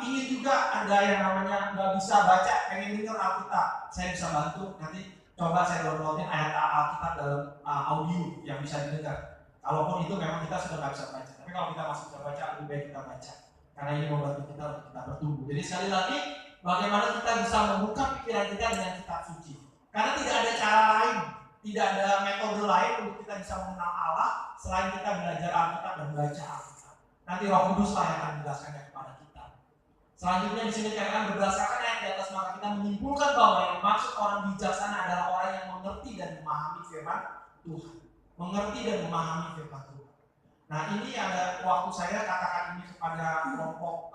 ingin juga ada yang namanya nggak bisa baca, pengen denger Alkitab, saya bisa bantu. Nanti coba saya downloadin ayat Alkitab dalam audio yang bisa didengar. Kalaupun itu memang kita sudah nggak bisa baca, tapi kalau kita masih bisa baca, lebih baik kita baca. Karena ini membantu kita untuk kita bertumbuh. Jadi sekali lagi, bagaimana kita bisa membuka pikiran kita dengan kitab suci. Karena tidak ada cara lain, tidak ada metode lain untuk kita bisa mengenal Allah selain kita belajar Alkitab dan baca Alkitab. Nanti Roh Kudus lah yang akan menjelaskannya kepada kita. Selanjutnya di sini dikatakan berdasarkan ayat di atas maka kita menyimpulkan bahwa yang maksud orang bijaksana adalah orang yang mengerti dan memahami firman Tuhan. Mengerti dan memahami firman Tuhan. Nah ini ada waktu saya katakan ini kepada kelompok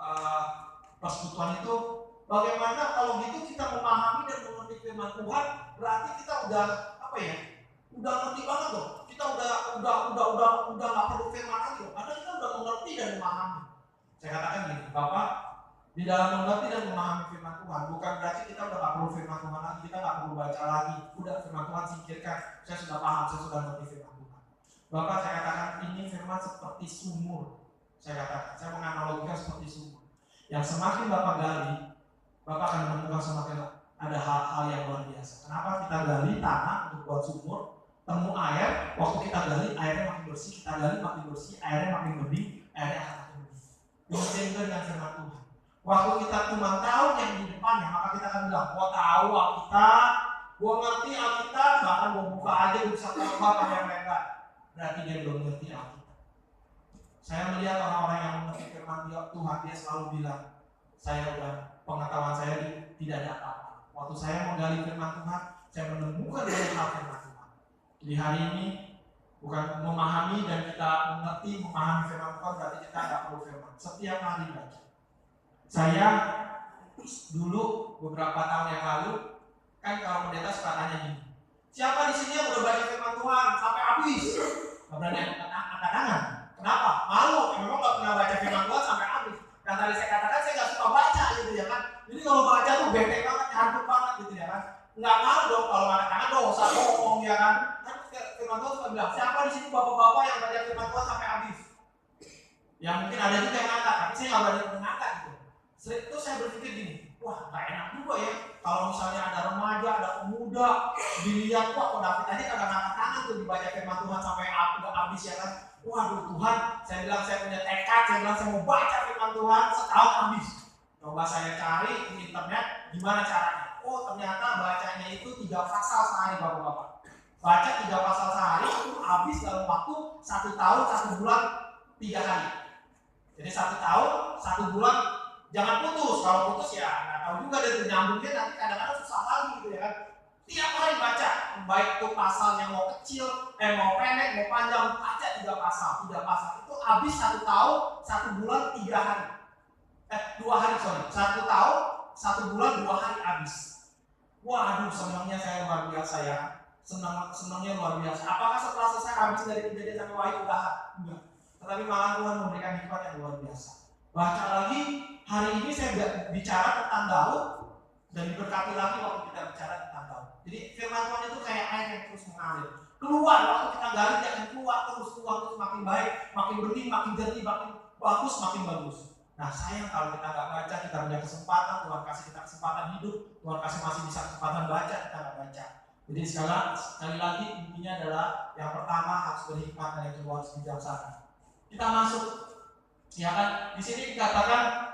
persekutuan itu, bagaimana kalau gitu kita memahami dan mengerti firman Tuhan, berarti kita udah apa ya? Udah ngerti banget loh. Kita udah nggak perlu firman lagi loh. Karena kita udah mengerti dan memahami. Saya katakan gini, Bapak, di dalam mengerti dan memahami firman Tuhan bukan berarti kita udah nggak perlu firman Tuhan lagi, kita nggak perlu baca lagi. Udah firman Tuhan singkirkan. Saya sudah paham, saya sudah mengerti firman Tuhan. Bapak, saya katakan ini firman seperti sumur. Saya katakan, saya menganalogikan seperti sumur. Yang semakin Bapak gali, Bapak akan menemukan semakin ada hal-hal yang luar biasa. Kenapa kita gali tanah untuk buat sumur, temu air, waktu kita gali airnya makin bersih, kita gali makin bersih, airnya makin bening, airnya akan makin bening. Demikian juga dengan firman Tuhan. Waktu kita cuma tahu yang di depannya, maka kita akan bilang, gua tahu Alkitab, gua ngerti Alkitab, bahkan gua buka aja bisa terbaca yang lebar. Berarti dia belum ngerti Alkitab. Saya melihat orang-orang yang mengerti firman Tuhan, dia selalu bilang, saya udah pengetahuan saya tidak ada apa-apa. Waktu saya menggali firman Tuhan, saya menemukan banyak hal firman Tuhan. Jadi hari ini bukan memahami dan kita mengerti, memahami firman Tuhan berarti kita tidak perlu firman. Setiap hari baca. Saya dulu beberapa tahun yang lalu, kan kalau pendeta suka tanya gini, siapa di sini yang udah baca firman Tuhan sampai habis? Gak berani angkat tangan. Kenapa? Malu, memang gak pernah baca firman Tuhan sampai habis. Dan tadi saya katakan saya gak suka baca gitu ya kan. Jadi kalau baca tuh bete banget, nyantuk banget gitu ya kan. Nggak malu dong kalau angkat tangan dosa bohong ya kan. Kan firman Tuhan suka bilang, siapa di sini bapak-bapak yang baca firman Tuhan sampai habis? Ya mungkin ada juga yang ngangkat, tapi saya gak berani mengangkat gitu. Itu saya berpikir gini, wah gak enak juga ya kalau misalnya ada remaja, ada pemuda dilihat, wah kok David aja kagak ngangkat tangan tuh dibaca firman Tuhan sampai habis ya kan. Waduh Tuhan, saya bilang saya punya tekad, saya bilang saya mau baca firman Tuhan setahun habis. Coba saya cari di internet gimana caranya. Oh ternyata bacanya itu 3 pasal sehari bapak-bapak. Baca 3 pasal sehari itu habis dalam waktu 1 tahun 1 bulan 3 hari. Jadi 1 tahun 1 bulan. Jangan putus, kalau putus ya nggak tahu juga dari nyambungnya nanti kadang-kadang susah lagi gitu ya kan. Tiap hari baca, baik itu pasalnya mau kecil, mau pendek, mau panjang, baca 3 pasal itu habis 1 tahun, 1 bulan 3 hari. 2 hari sorry, 1 tahun, 1 bulan 2 hari habis. Waduh, senangnya saya luar biasa ya. Senangnya luar biasa. Apakah setelah selesai habis dari Kejadian sampai Wahyu udah? Enggak. Tetapi malah Tuhan memberikan hikmat yang luar biasa. Baca lagi, hari ini saya bicara tentang Daud dan diberkati lagi waktu kita bicara tentang Daud. Jadi firman Tuhan itu kayak air yang terus mengalir. Keluar, waktu kita gali dia akan keluar terus makin baik, makin bening, makin jernih, makin bagus, makin bagus. Nah sayang kalau kita nggak baca, kita punya kesempatan, Tuhan kasih kita kesempatan hidup, Tuhan kasih masih bisa kesempatan baca, kita nggak baca. Jadi sekali lagi intinya adalah yang pertama harus berhikmat dan yang kedua harus bijaksana. Kita masuk. Ya kan, di sini dikatakan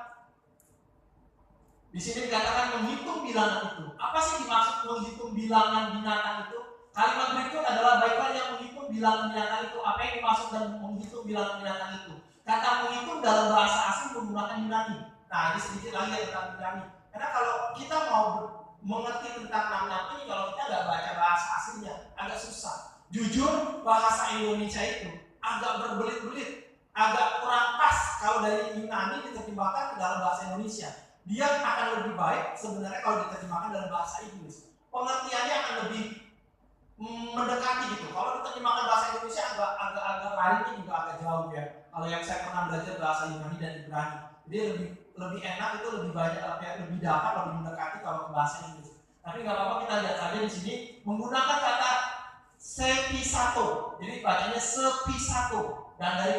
menghitung bilangan itu. Apa sih dimaksud menghitung bilangan binatang itu? Kalimat berikut adalah baiklah yang menghitung bilangan binatang itu. Apa yang dimaksud dan menghitung bilangan binatang itu? Kata menghitung dalam bahasa asing menggunakan Yunani. Nah, ini sedikit lagi tentang Yunani. Karena kalau kita mau mengerti tentang nama ini, kalau kita nggak baca bahasa aslinya, agak susah. Jujur, bahasa Indonesia itu agak berbelit-belit. Agak kurang pas kalau dari Yunani diterjemahkan ke dalam bahasa Indonesia. Dia akan lebih baik sebenarnya kalau diterjemahkan dalam bahasa Inggris. Pengertiannya akan lebih mendekati gitu. Kalau diterjemahkan bahasa Indonesia agak larinya juga agak jauh ya. Kalau yang saya pernah belajar bahasa Yunani dan Ibrani, jadi lebih enak itu lebih banyak lebih dapat lebih mendekati kalau ke bahasa Inggris. Tapi nggak apa-apa, kita lihat saja di sini menggunakan kata sepisato. Jadi bacanya sepisato. Dan dari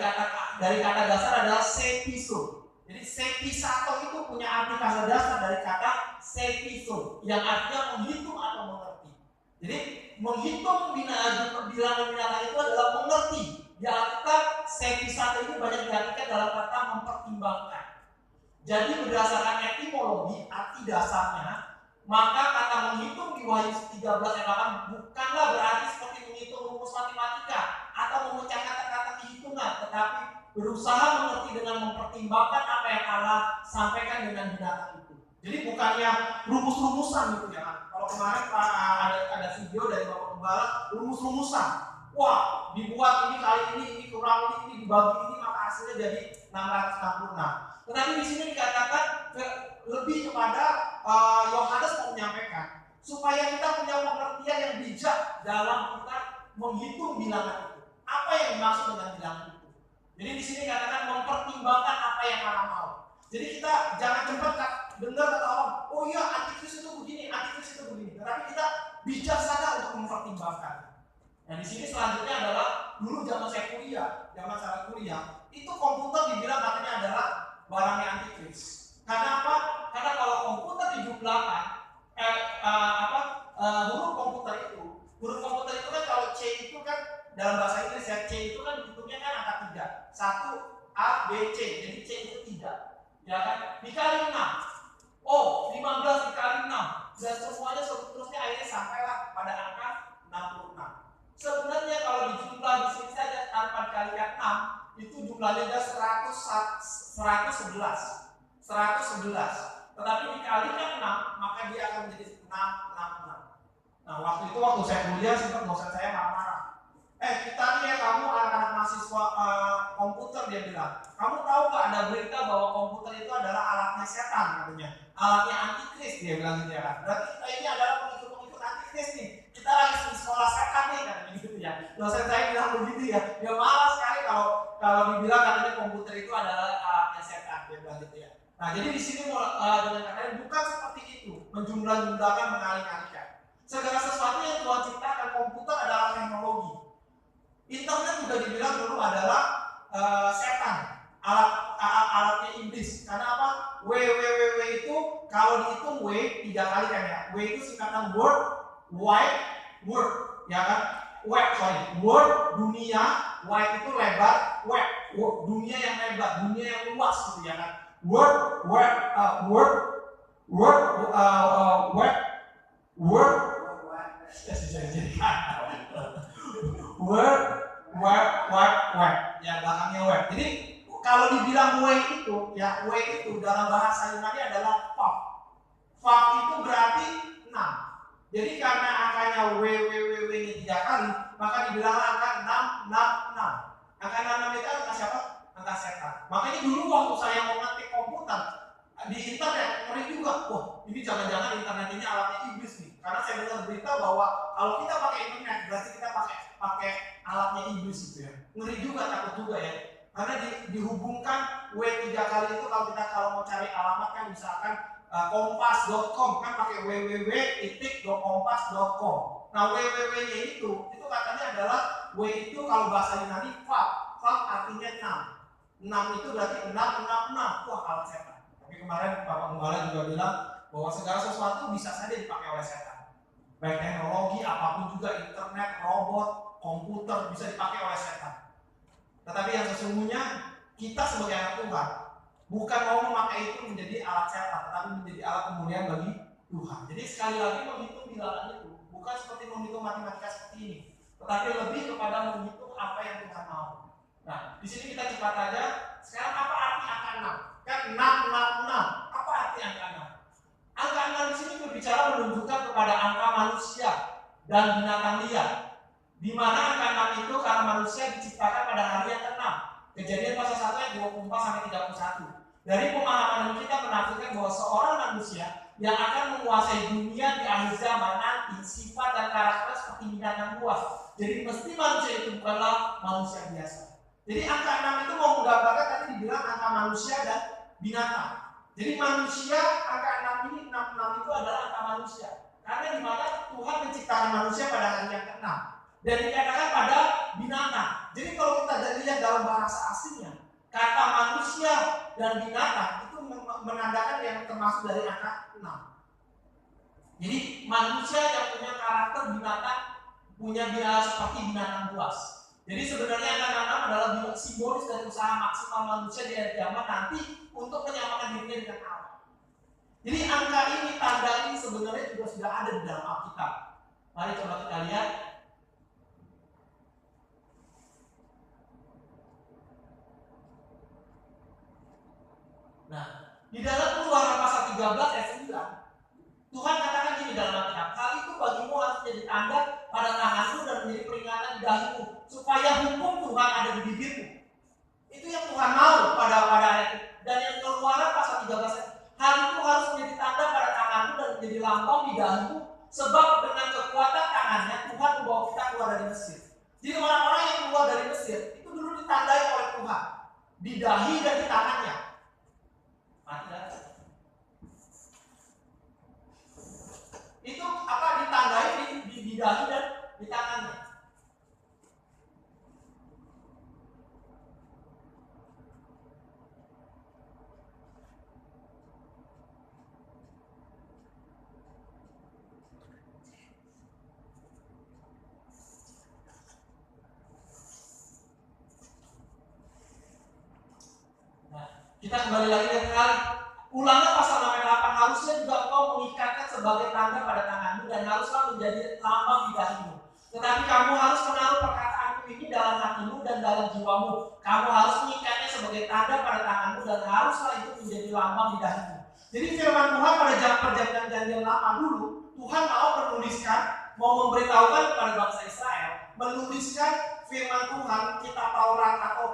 kata dasar adalah sepiso. Jadi sepisato itu punya arti kata dasar dari kata sepiso yang artinya menghitung atau mengerti. Jadi menghitung bilangan binatang itu adalah mengerti. Di Alkitab sepisato ini banyak diartikan dalam kata mempertimbangkan. Jadi berdasarkan etimologi, arti dasarnya, maka kata menghitung di Wahyu 13 ayat 8 bukanlah berarti seperti menghitung rumus matematika atau memecah kata-kata kehitungan, tetapi berusaha mengerti dengan mempertimbangkan apa yang Allah sampaikan dengan binatang itu. Jadi bukannya rumus-rumusan gitu ya kan. Kalau kemarin ada video dari Bapak Gembala, rumus-rumusan. Wah, dibuat ini kali ini kurang ini dibagi ini maka hasilnya jadi 666. Tetapi di sini dikatakan lebih kepada Yohanes mau menyampaikan supaya kita punya pengertian yang bijak dalam kita menghitung bilangan itu. Apa yang dimaksud dengan bilangan itu? Jadi di sini dikatakan mempertimbangkan apa yang Allah mau. Jadi kita jangan cepat dengar kata orang, oh iya antikris itu begini, antikris itu begini. Tetapi kita bijaksana untuk mempertimbangkan. Nah di sini selanjutnya adalah dulu zaman saya kuliah, itu komputer dibilang katanya adalah barangnya antikris. Karena apa? Karena kalau komputer dijumlahkan, huruf komputer itu kan kalau C itu kan dalam bahasa Inggris ya, C itu kan bentuknya kan angka 3. 1 A B C, jadi C itu 3. Ya kan? Dikali 6. Oh, 15 dikali 6. Dan semuanya seterusnya akhirnya sampailah pada angka 66. Sebenarnya kalau dijumlah di sini saja tanpa dikalikan 6, itu jumlahnya ada 111. Tetapi dikalikan 6, maka dia akan menjadi 666. Nah, waktu saya kuliah sempat dosen saya marah-marah. Kita nih ya, kamu anak-anak mahasiswa komputer, dia bilang, kamu tahu nggak ada berita bahwa komputer itu adalah alatnya setan katanya, alatnya antikris, dia bilang gitu ya kan. Berarti kita ini adalah pengikut antikris nih. Kita lagi di sekolah setan nih katanya gitu ya. Dosen saya bilang begitu ya. Dia marah sekali kalau dibilang katanya komputer itu adalah alatnya setan, dia bilang gitu ya. Nah, jadi di sini dengan katanya bukan seperti itu, menjumlah-jumlahkan, mengalih-alihkan. Segala sesuatu yang Tuhan ciptakan, komputer adalah teknologi. Internet juga dibilang dulu adalah setan, alatnya iblis. Karena apa? www itu kalau dihitung W 3 kali kan ya. W itu singkatan World Wide World, ya kan? World dunia, wide itu lebar, web dunia yang lebar, dunia yang luas gitu ya kan. World ya belakangnya web. Jadi kalau dibilang W itu dalam bahasa Yunani adalah fav. Fav itu berarti 6. Jadi karena angkanya www-nya 3 kali, maka dibilang angka 666. Angka 66 itu angka siapa? Angka setan. Makanya dulu waktu saya mau ngetik komputer di internet, ngeri juga. Wah, ini jangan-jangan internet ini alatnya iblis nih. Karena saya dengar berita bahwa kalau kita pakai internet, berarti kita pakai alatnya iblis gitu ya. Ngeri juga, takut juga ya. Karena dihubungkan W 3 kali itu kalau mau cari alamat kan misalkan kompas.com kan pakai www.kompas.com. Nah, www-nya itu katanya adalah W itu kalau bahasa Yunani fav artinya 6. 6 itu berarti 666. Wah, alat setan. Tapi kemarin Bapak Gembala juga bilang bahwa segala sesuatu bisa saja dipakai oleh setan. Baik teknologi, apapun juga, internet, robot, komputer bisa dipakai oleh setan. Tetapi yang sesungguhnya kita sebagai anak Tuhan bukan mau memakai itu menjadi alat setan, tetapi menjadi alat kemuliaan bagi Tuhan. Jadi sekali lagi menghitung bilangan itu bukan seperti menghitung matematika seperti ini, tetapi lebih kepada menghitung apa yang Tuhan mau. Nah, di sini kita cepat aja. Sekarang apa arti angka 6? Kan 666. Apa arti angka 6? Angka 6 di sini berbicara menunjukkan kepada angka manusia dan binatang liar. Di mana angka 6 itu karena manusia diciptakan pada hari yang ke-6. Kejadian pasal 1 ayat 24 sampai 31. Dari pemahaman kita menafsirkan bahwa seorang manusia yang akan menguasai dunia di akhir zaman nanti sifat dan karakter seperti binatang buas. Jadi mesti manusia itu bukanlah manusia biasa. Jadi angka 6 itu mau menggambarkan tadi dibilang angka manusia dan binatang. Jadi manusia, angka 6 ini 66 itu adalah angka manusia. Karena di mana Tuhan menciptakan manusia pada hari yang ke-6. Dan dikatakan pada binatang. Jadi kalau kita lihat dalam bahasa aslinya, kata manusia dan binatang itu menandakan yang termasuk dari angka 6. Jadi manusia yang punya karakter binatang, punya seperti binatang buas. Jadi sebenarnya angka 6 adalah simbolis dari usaha maksimal manusia di akhir zaman nanti untuk menyamakan dirinya dengan Allah. Jadi angka ini, tanda ini sebenarnya juga sudah ada di dalam Alkitab. Mari coba kita lihat. Nah, di dalam Keluaran pasal 13 ayat 9, Tuhan katakan gini dalam Alkitab, hal itu bagimu harus jadi tanda pada tanganmu dan menjadi peringatan di dahimu, supaya hukum Tuhan ada di bibirmu. Itu yang Tuhan mau pada ayat itu. Dan yang Keluaran pasal 13 ayat, hal itu harus menjadi tanda pada tanganmu dan menjadi lambang di dahimu, sebab dengan kekuatan tangannya Tuhan membawa kita keluar dari Mesir. Jadi orang-orang yang keluar dari Mesir itu dulu ditandai oleh Tuhan, di dahi dan di tangannya. Itu apa, ditandai di dahi dan di tangannya. Kita kembali lagi ke kali. Ulangan pasal 6 ayat 8, harusnya juga engkau mengikatkan sebagai tanda pada tanganmu dan haruslah menjadi lambang di dahimu. Tetapi kamu harus menaruh perkataanku ini dalam hatimu dan dalam jiwamu. Kamu harus mengikatnya sebagai tanda pada tanganmu dan haruslah itu menjadi lambang di dahimu. Jadi firman Tuhan pada perjanjian lama dulu, Tuhan mau memberitahukan kepada bangsa Israel, menuliskan firman Tuhan, kitab Taurat atau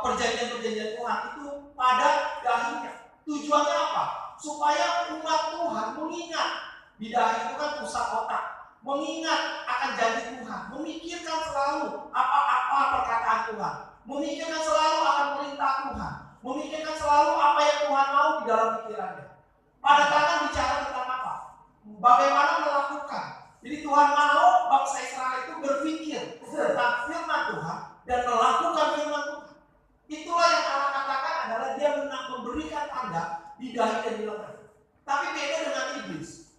perjanjian-perjanjian Tuhan itu pada dahinya. Tujuannya apa? Supaya umat Tuhan mengingat. Di dahi itu kan pusat otak. Mengingat akan janji Tuhan. Memikirkan selalu apa-apa perkataan Tuhan. Memikirkan selalu akan perintah Tuhan. Memikirkan selalu apa yang Tuhan mau di dalam pikirannya. Pada tangan bicara tentang apa? Bagaimana melakukan. Jadi Tuhan mau bangsa Israel itu berpikir tentang firman Tuhan dan melakukan firman Tuhan. Itulah yang Allah katakan adalah dia memberikan tanda di dahi dan di lengan. Tapi beda dengan iblis.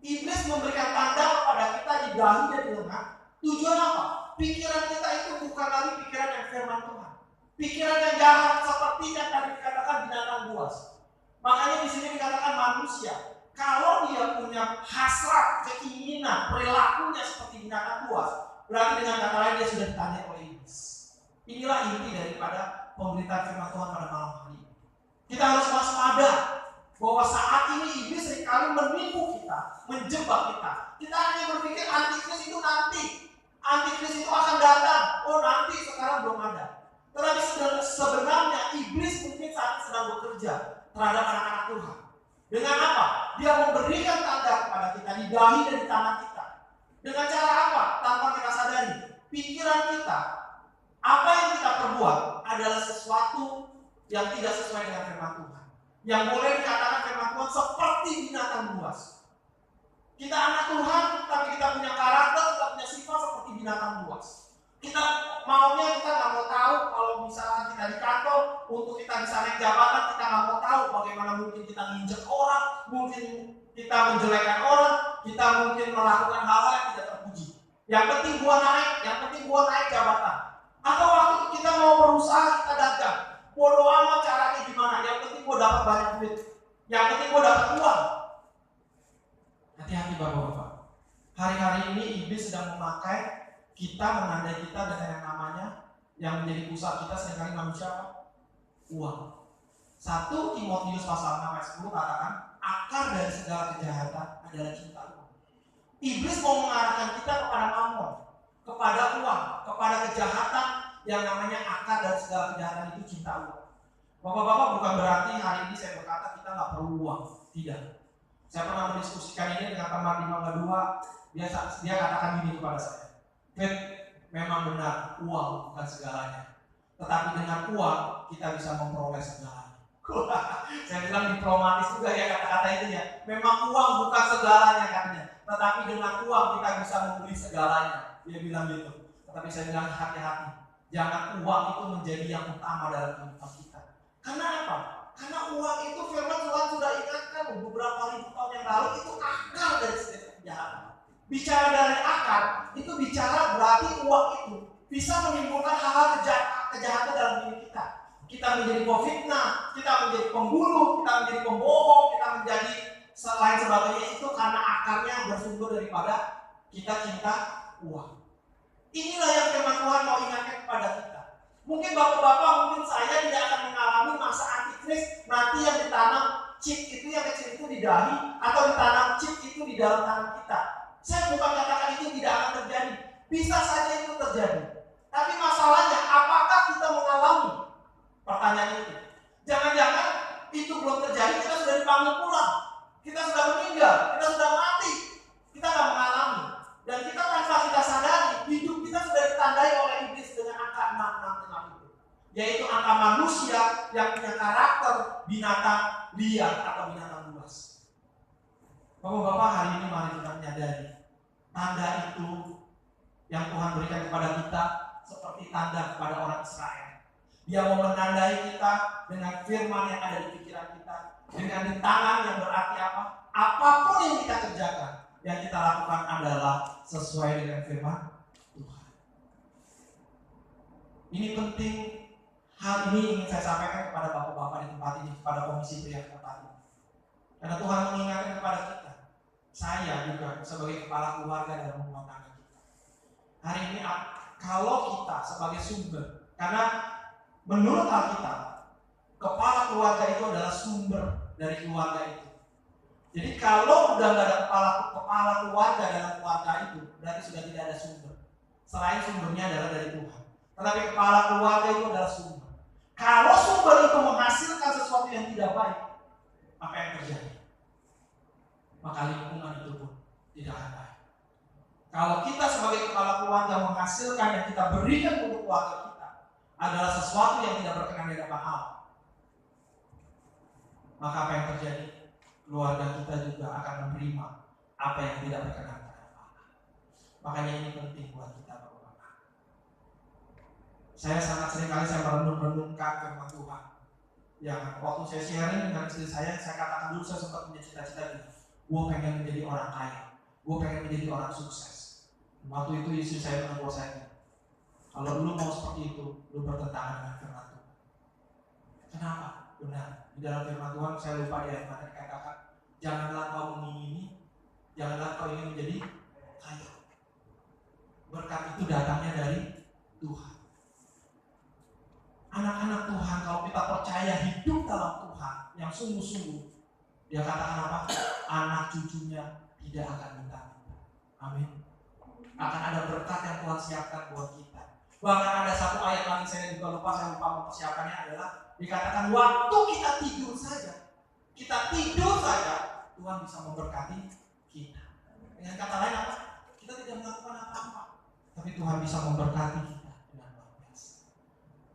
Iblis memberikan tanda kepada kita di dahi dan di lengan. Tujuan apa? Pikiran kita itu bukan lagi pikiran yang firman Tuhan. Pikiran yang jahat seperti yang tadi dikatakan binatang buas. Makanya di sini dikatakan manusia. Kalau dia punya hasrat, keinginan, perilakunya seperti binatang buas, berarti dengan kata lain dia sudah ditandai oleh iblis. Inilah inti daripada pemberitaan firman Tuhan pada malam hari ini. Kita harus waspada bahwa saat ini iblis seringkali menipu kita, menjebak kita. Kita hanya berpikir antikris itu nanti, antikris itu akan datang. Oh nanti, sekarang belum ada. Tetapi sebenarnya iblis mungkin saat ini sedang bekerja terhadap anak-anak Tuhan. Dengan apa? Dia memberikan tanda kepada kita di dahi dan di tangan kita. Dengan cara apa? Tanpa kita sadari. Pikiran kita, apa yang kita perbuat adalah sesuatu yang tidak sesuai dengan firman Tuhan. Yang boleh dikatakan firman Tuhan seperti binatang buas. Kita anak Tuhan, tapi kita punya karakter, kita punya sifat seperti binatang buas. Kita maunya, kita nggak mau tahu kalau misalnya kita di kantor, untuk kita bisa naik jabatan, kita nggak mau tahu bagaimana mungkin kita nginjek orang, mungkin kita menjelekkan orang, kita mungkin melakukan hal-hal yang tidak terpuji. Yang penting gua naik jabatan. Atau waktu kita mau berusaha, kita dagang. Bodoh amat caranya gimana, yang penting gua dapat banyak duit. Yang penting gua dapat uang. Hati-hati Bapak-bapak. Hari-hari ini iblis sedang memakai kita, menandai kita dengan yang namanya, yang menjadi pusat kita seringkali manusia apa? Uang. 1 Timotius pasal 6 ayat 10 katakan, akar dari segala kejahatan adalah cinta uang. Iblis mau mengarahkan kita kepada mamon, kepada uang, kepada kejahatan yang namanya akar dari segala kejahatan itu cinta uang. Bapak-bapak, bukan berarti hari ini saya berkata kita nggak perlu uang. Tidak. Saya pernah mendiskusikan ini dengan teman di Mangga 2. Dia katakan gini kepada saya. Memang benar, uang bukan segalanya. Tetapi dengan uang kita bisa memperoleh segalanya. Saya bilang diplomatis juga ya kata-kata itu ya. Memang uang bukan segalanya katanya. Tetapi dengan uang kita bisa membeli segalanya. Dia bilang gitu. Tetapi saya bilang hati-hati. Jangan uang itu menjadi yang utama dalam kehidupan kita. Karena apa? Karena uang itu firman Tuhan sudah ingatkan beberapa ribu tahun yang lalu itu akar dari setiap kejahatan. Bicara dari akar, itu bicara berarti uang itu bisa menimbulkan hal-hal kejahatan dalam diri kita. kita menjadi pefitnah, kita menjadi pembunuh, kita menjadi pembohong, kita menjadi selain sebagainya, itu karena akarnya bersumber daripada kita cinta uang. Inilah yang firman Tuhan mau ingatkan kepada kita. Mungkin bapak-bapak, mungkin saya tidak akan mengalami masa antikris, nanti yang ditanam chip itu yang kecil itu di dahi, atau ditanam chip itu di dalam tangan kita. Saya bukan katakan itu tidak akan terjadi, bisa saja itu terjadi. Tapi masalahnya, apakah kita mengalami? Pertanyaan itu. Jangan-jangan itu belum terjadi, kita sudah dipanggil pulang, kita sudah meninggal, kita sudah mati, kita nggak mengalami. Dan kita tanpa kita sadari, hidup kita sudah ditandai oleh iblis dengan angka 666 itu, yaitu angka manusia yang punya karakter binatang liar atau binatang buas. Bapak-bapak, hari ini mari kita menyadari tanda itu yang Tuhan berikan kepada kita seperti tanda kepada orang Israel. Dia mau menandai kita dengan firman yang ada di pikiran kita, dengan di tangan yang berarti apa? Apapun yang kita kerjakan, yang kita lakukan adalah sesuai dengan firman Tuhan. Ini penting. Hal ini ingin saya sampaikan kepada bapak-bapak di tempat ini, kepada komisi pria tempat ini. Karena Tuhan mengingatkan kepada kita, saya juga sebagai kepala keluarga dalam rumah tangga kita. Hari ini kalau kita sebagai sumber, karena menurut Alkitab, kepala keluarga itu adalah sumber dari keluarga itu. Jadi kalau udah nggak ada kepala keluarga dalam keluarga itu, berarti sudah tidak ada sumber. Selain sumbernya adalah dari Tuhan. Tetapi kepala keluarga itu adalah sumber. Kalau sumber itu menghasilkan sesuatu yang tidak baik, apa yang terjadi? Maka lingkungan itu pun tidak akan baik. Kalau kita sebagai kepala keluarga menghasilkan yang kita berikan untuk keluarga kita adalah sesuatu yang tidak berkenan di hadapan Allah, maka apa yang terjadi? Keluarga kita juga akan menerima apa yang tidak berkenan di hadapan Allah. Makanya ini penting buat kita, Bapak-bapak. Saya sangat seringkali saya merenung-renungkan firman Tuhan. Yang waktu saya sharing dengan istri saya katakan dulu saya sempat punya cita-cita gitu. Gue pengen menjadi orang kaya, gue pengen menjadi orang sukses. Waktu itu istri saya menegur saya, kalau lu mau seperti itu, lu bertentangan dengan firman Tuhan. Kenapa? Benar, di dalam firman Tuhan saya lupa di ayat mana dikatakan, janganlah kau mengingini, janganlah kau ingin menjadi kaya. Berkat itu datangnya dari Tuhan. Anak-anak Tuhan, kalau kita percaya hidup dalam Tuhan yang sungguh-sungguh, dia katakan apa? Anak cucunya tidak akan minta-minta. Amin. Akan ada berkat yang Tuhan siapkan buat kita. Bahkan ada satu ayat lagi saya juga lupa, saya lupa mempersiapkannya adalah dikatakan waktu kita tidur saja, Tuhan bisa memberkati kita. Dengan kata lain apa? Kita tidak melakukan apa-apa, tapi Tuhan bisa memberkati kita dengan luar biasa.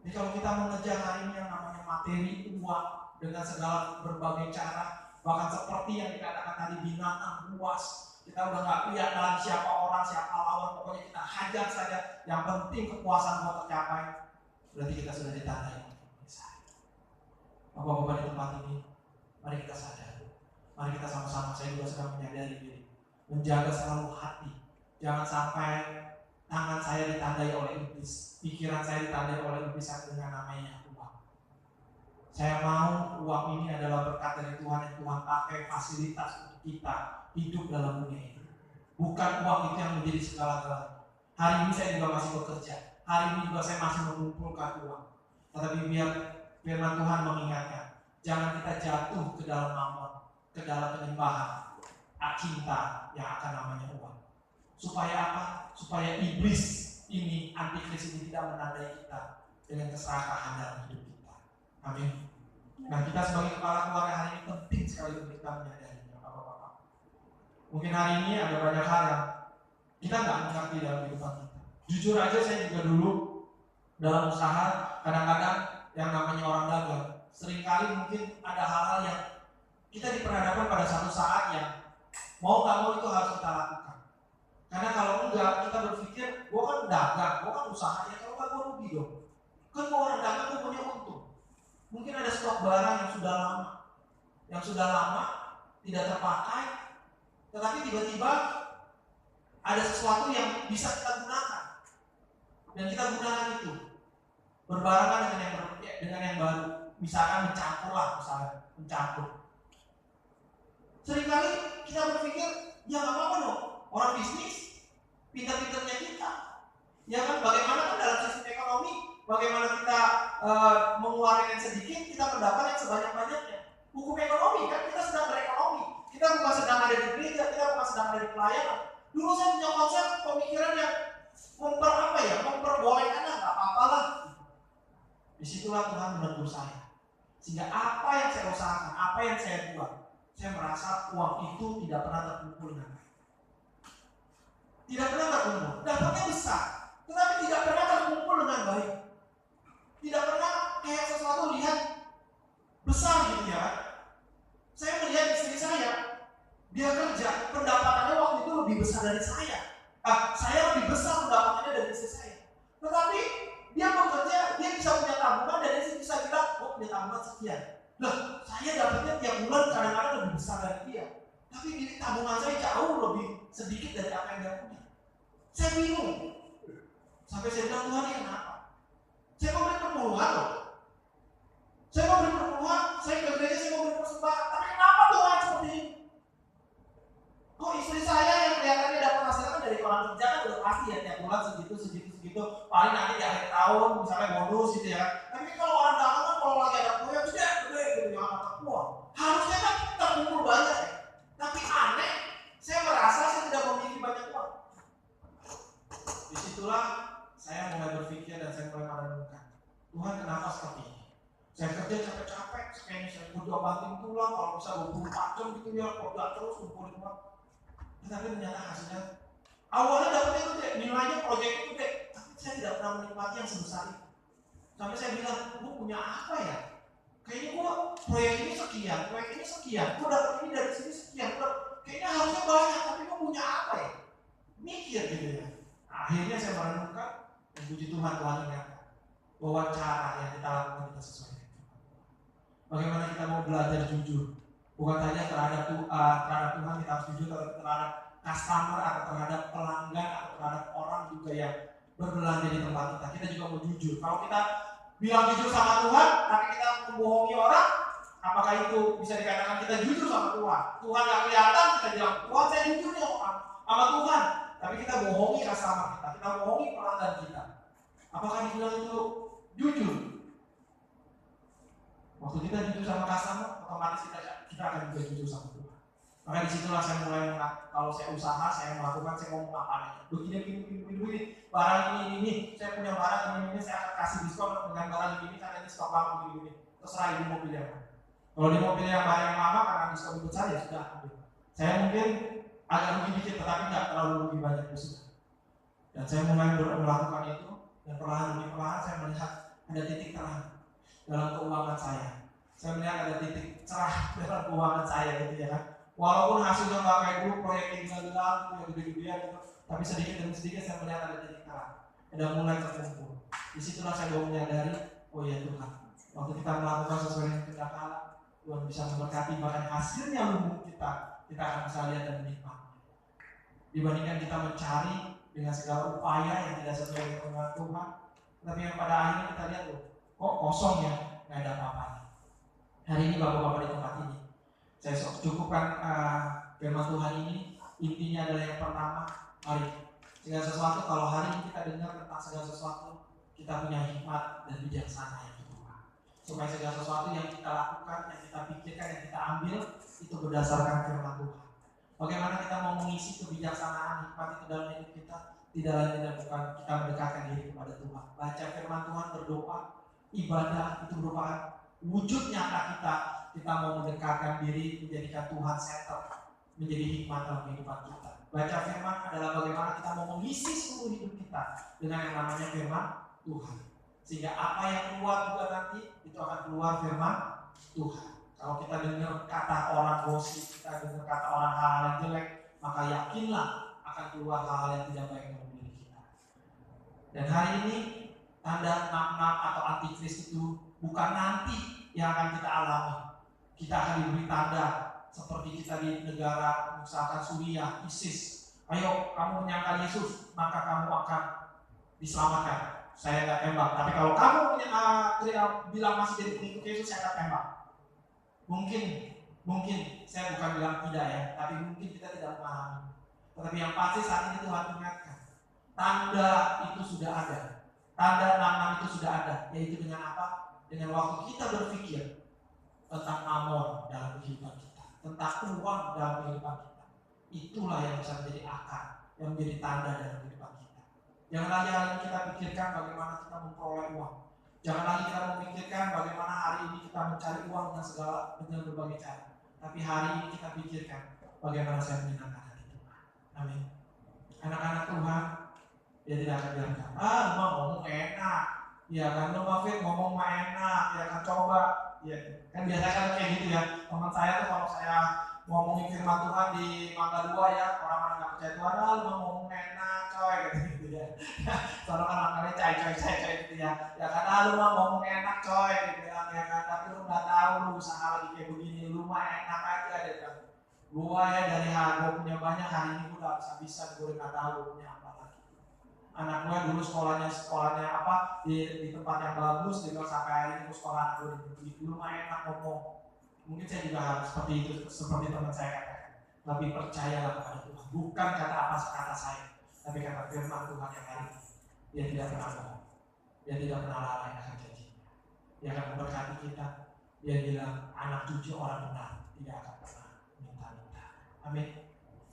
Jadi kalau kita mengejar hari ini yang namanya materi, uang, dengan segala berbagai cara, bahkan seperti yang dikatakan tadi binatang buas, kita udah nggak lihat dalam siapa orang, siapa lawan, pokoknya kita hajar saja. Yang penting kepuasan buat tercapai, berarti kita sudah ditandai. Bapak-bapak di tempat ini, mari kita sadar, mari kita sama-sama, saya juga sedang menyadari diri, menjaga selalu hati. Jangan sampai tangan saya ditandai oleh iblis, pikiran saya ditandai oleh iblis dengan namanya uang. Saya mau uang ini adalah berkat dari Tuhan yang Tuhan pakai fasilitas untuk kita hidup dalam dunia ini. Bukan uang itu yang menjadi segala-galanya. Hari ini saya juga masih bekerja. Hari ini juga saya masih mengumpulkan uang. Tetapi biar firman Tuhan mengingatkan, jangan kita jatuh ke dalam mamon, ke dalam penyembahan, cinta yang akan namanya uang. Supaya apa? Supaya iblis ini, antikris ini tidak menandai kita dengan keserakahan dalam hidup kita. Amin. Nah, kita sebagai kepala keluarga hari ini penting sekali untuk kita menyadari, Bapak-bapak. Mungkin hari ini ada banyak hal yang kita nggak mengerti dalam kehidupan kita. Jujur aja saya juga dulu dalam usaha kadang-kadang yang namanya orang dagang, seringkali mungkin ada hal-hal yang kita diperhadapkan pada satu saat yang mau nggak mau itu harus kita lakukan. Karena kalau enggak, kita berpikir, gua kan dagang, gua kan usaha, ya kalau nggak gua rugi dong. Kan gua orang dagang, gua punya untung. Mungkin ada stok barang yang sudah lama tidak terpakai, tetapi tiba-tiba ada sesuatu yang bisa kita gunakan dan kita gunakan itu. berbarengan dengan yang baru. Misalkan mencampur. Seringkali kita berpikir, ya nggak apa-apa dong, orang bisnis, pintar-pintarnya kita. Ya kan, bagaimana kan dalam sistem ekonomi, bagaimana kita mengeluarkan yang sedikit, kita mendapat yang sebanyak-banyaknya. Hukum ekonomi kan, kita sedang berekonomi. Kita bukan sedang ada di gereja, kita bukan sedang ada di pelayanan. Dulu saya punya konsep pemikiran yang memperbolehkan, nggak apa-apa lah. Disitulah Tuhan menegur saya. Sehingga apa yang saya usahakan, apa yang saya buat, saya merasa uang itu tidak pernah terkumpul dengan baik. Tidak pernah terkumpul. Dapatnya besar, tetapi tidak pernah terkumpul dengan baik. Tidak pernah kayak sesuatu lihat besar gitu ya. Saya melihat istri saya, dia kerja, pendapatannya waktu itu lebih besar dari saya. Saya lebih besar pendapatannya dari istri saya. Tetapi dia bekerja, dia bisa punya tabungan dan dia bisa bilang, punya tabungan sekian. Loh, saya dapatnya tiap bulan kadang-kadang lebih besar dari dia. Tapi di tabungan saya jauh lebih sedikit dari apa yang dia punya. Saya bingung. Sampai saya bilang, Tuhan ini kenapa? Saya mau beri perpuluhan loh. Saya mau beri perpuluhan, saya ke gereja, saya mau beri persembahan. Tapi kenapa Tuhan seperti ini? Kok istri saya yang kelihatannya dapat hasilnya dari orang kerja kan udah pasti ya tiap bulan segitu. Paling nanti di akhir tahun misalnya bonus gitu ya. Tapi kalau orang dalam kan kalau lagi ada kue gede gitu yang dapat uang. Harusnya kan terkumpul banyak ya. Tapi aneh, saya merasa saya tidak memiliki banyak uang. Disitulah saya mulai berpikir dan saya mulai merenungkan, Tuhan kenapa seperti ini? Saya kerja capek-capek, kayaknya saya kerja banting tulang, kalau bisa 24 jam gitu ya, kerja terus kumpulin uang. Tapi ternyata hasilnya awalnya dapetnya itu deh, nilainya proyek itu deh, tapi saya tidak pernah menikmati yang sebesar itu. Sampai saya bilang, lu punya apa ya? Kayaknya gua proyek ini sekian, gua dapat ini dari sini sekian, kayaknya harusnya banyak, tapi gua punya apa ya? Mikir gitu ya. Akhirnya saya merenungkan, dan puji Tuhan ingatkan bahwa cara yang kita lakukan kita sesuai dengan Tuhan. Bagaimana kita mau belajar jujur? Bukan saja terhadap Tuhan kita harus jujur, tapi terhadap customer atau terhadap pelanggan atau terhadap orang juga yang berbelanja di tempat kita. Kita juga mau jujur. Kalau kita bilang jujur sama Tuhan, tapi kita membohongi orang, apakah itu bisa dikatakan kita jujur sama Tuhan? Tuhan gak kelihatan, kita bilang Tuhan saya jujur nih sama Tuhan, tapi kita bohongi customer kita bohongi pelanggan kita. Apakah dibilang itu jujur? Waktu kita jujur sama customer, otomatis kita akan juga jujur sama Tuhan. Maka disitulah saya mulai kalau saya usaha, saya melakukan, saya ngomong apa nih? Begini, barang ini, saya punya barang ini, saya akan kasih diskon dengan barang ini karena ini stok lama begini. Terserah ibu mau pilih apa. Kalau dia mau pilih yang barang yang lama karena diskon besar ya sudah ambil. Saya mungkin agak rugi dikit, tetapi nggak terlalu rugi banyak sudah. Dan saya mulai melakukan itu, dan perlahan demi perlahan saya melihat ada titik terang dalam keuangan saya. Saya melihat ada titik cerah dalam keuangan saya gitu ya kan. Walaupun hasilnya nggak kayak dulu proyek yang gagal gitu yang gede-gedean gitu, tapi sedikit demi sedikit saya melihat ada titik terang, ada mulai terkumpul. Disitulah saya baru menyadari, oh ya Tuhan, waktu kita melakukan sesuai dengan kehendak Allah, Tuhan bisa memberkati, bahkan hasilnya lumbung kita akan bisa lihat dan menikmati. Dibandingkan kita mencari dengan segala upaya yang tidak sesuai dengan kehendak Tuhan, tapi yang pada akhirnya kita lihat loh, kok kosong ya, nggak ada apa-apanya. Hari ini bapak-bapak di tempat ini, saya cukupkan firman Tuhan ini. Intinya adalah yang pertama, mari segala sesuatu, kalau hari ini kita dengar tentang segala sesuatu, kita punya hikmat dan bijaksana yang Tuhan. Supaya segala sesuatu yang kita lakukan, yang kita pikirkan, yang kita ambil, itu berdasarkan firman Tuhan. Bagaimana kita mau mengisi kebijaksanaan hikmat itu dalam hidup kita? Tidak lain tidak bukan kita mendekatkan diri kepada Tuhan. Baca firman Tuhan, berdoa, ibadah, itu merupakan wujud nyata kita mau mendekatkan diri, menjadikan Tuhan center, menjadi hikmat dalam kehidupan kita. Baca firman adalah bagaimana kita mau mengisi seluruh hidup kita dengan yang namanya firman Tuhan. Sehingga apa yang keluar juga nanti, itu akan keluar firman Tuhan. Kalau kita dengar kata orang gosip, kita dengar kata orang hal-hal yang jelek, maka yakinlah akan keluar hal-hal yang tidak baik dalam diri kita. Dan hari ini, tanda nak atau antikris itu bukan nanti yang akan kita alami. Kita akan diberi tanda seperti kita di negara misalkan Suriah, ISIS. Ayo kamu menyangkal Yesus, maka kamu akan diselamatkan. saya nggak tembak. Tapi kalau kamu bilang masih jadi pengikut Yesus, saya akan tembak. Mungkin saya bukan bilang tidak ya, tapi mungkin kita tidak memahami. Tetapi yang pasti saat ini Tuhan ingatkan, tanda itu sudah ada. Tanda 66 itu sudah ada, yaitu dengan apa? Dengan waktu kita berpikir tentang amor dalam kehidupan kita, tentang uang dalam kehidupan kita. Itulah yang bisa menjadi akar, yang menjadi tanda dalam kehidupan kita. Jangan lagi hari ini kita pikirkan bagaimana kita memperoleh uang. Jangan lagi kita memikirkan bagaimana hari ini kita mencari uang dengan berbagai cara. Tapi hari ini kita pikirkan bagaimana saya menyenangkan hati Tuhan. Amin. Anak-anak Tuhan, dia tidak akan bilang, lu ngomong enak, ya kan, lu Fit ngomong mah enak, ya kan, coba, ya kan biasanya kan kayak gitu ya. Teman saya tuh kalau saya ngomongin firman Tuhan di Mangga 2 ya, orang-orang nggak percaya Tuhan, lu mah ngomong enak, coy, gitu ya. Soalnya kan makanya coy gitu ya, ya kan, lu mah ngomong enak, coy, gitu ya kan, tapi lu nggak tahu lu usaha lagi kayak begini, lu mah enak aja deh kan. Gua ya dari gue punya banyak, hari ini gue udah bisa gue nggak tahu punya apa lagi. Anak gue dulu sekolahnya apa di tempat yang bagus, dia sampai hari ini gue sekolah anak gue di negeri, dulu mah enak ngomong. Mungkin saya juga harus seperti itu, seperti teman saya katakan. Tapi percayalah kepada Tuhan, bukan kata saya, tapi kata firman Tuhan yang hari ini. Dia tidak pernah bohong, dia tidak pernah lalai akan janjinya. Dia akan memberkati kita. Dia bilang anak cucu orang benar tidak akan pernah minta-minta. Amin.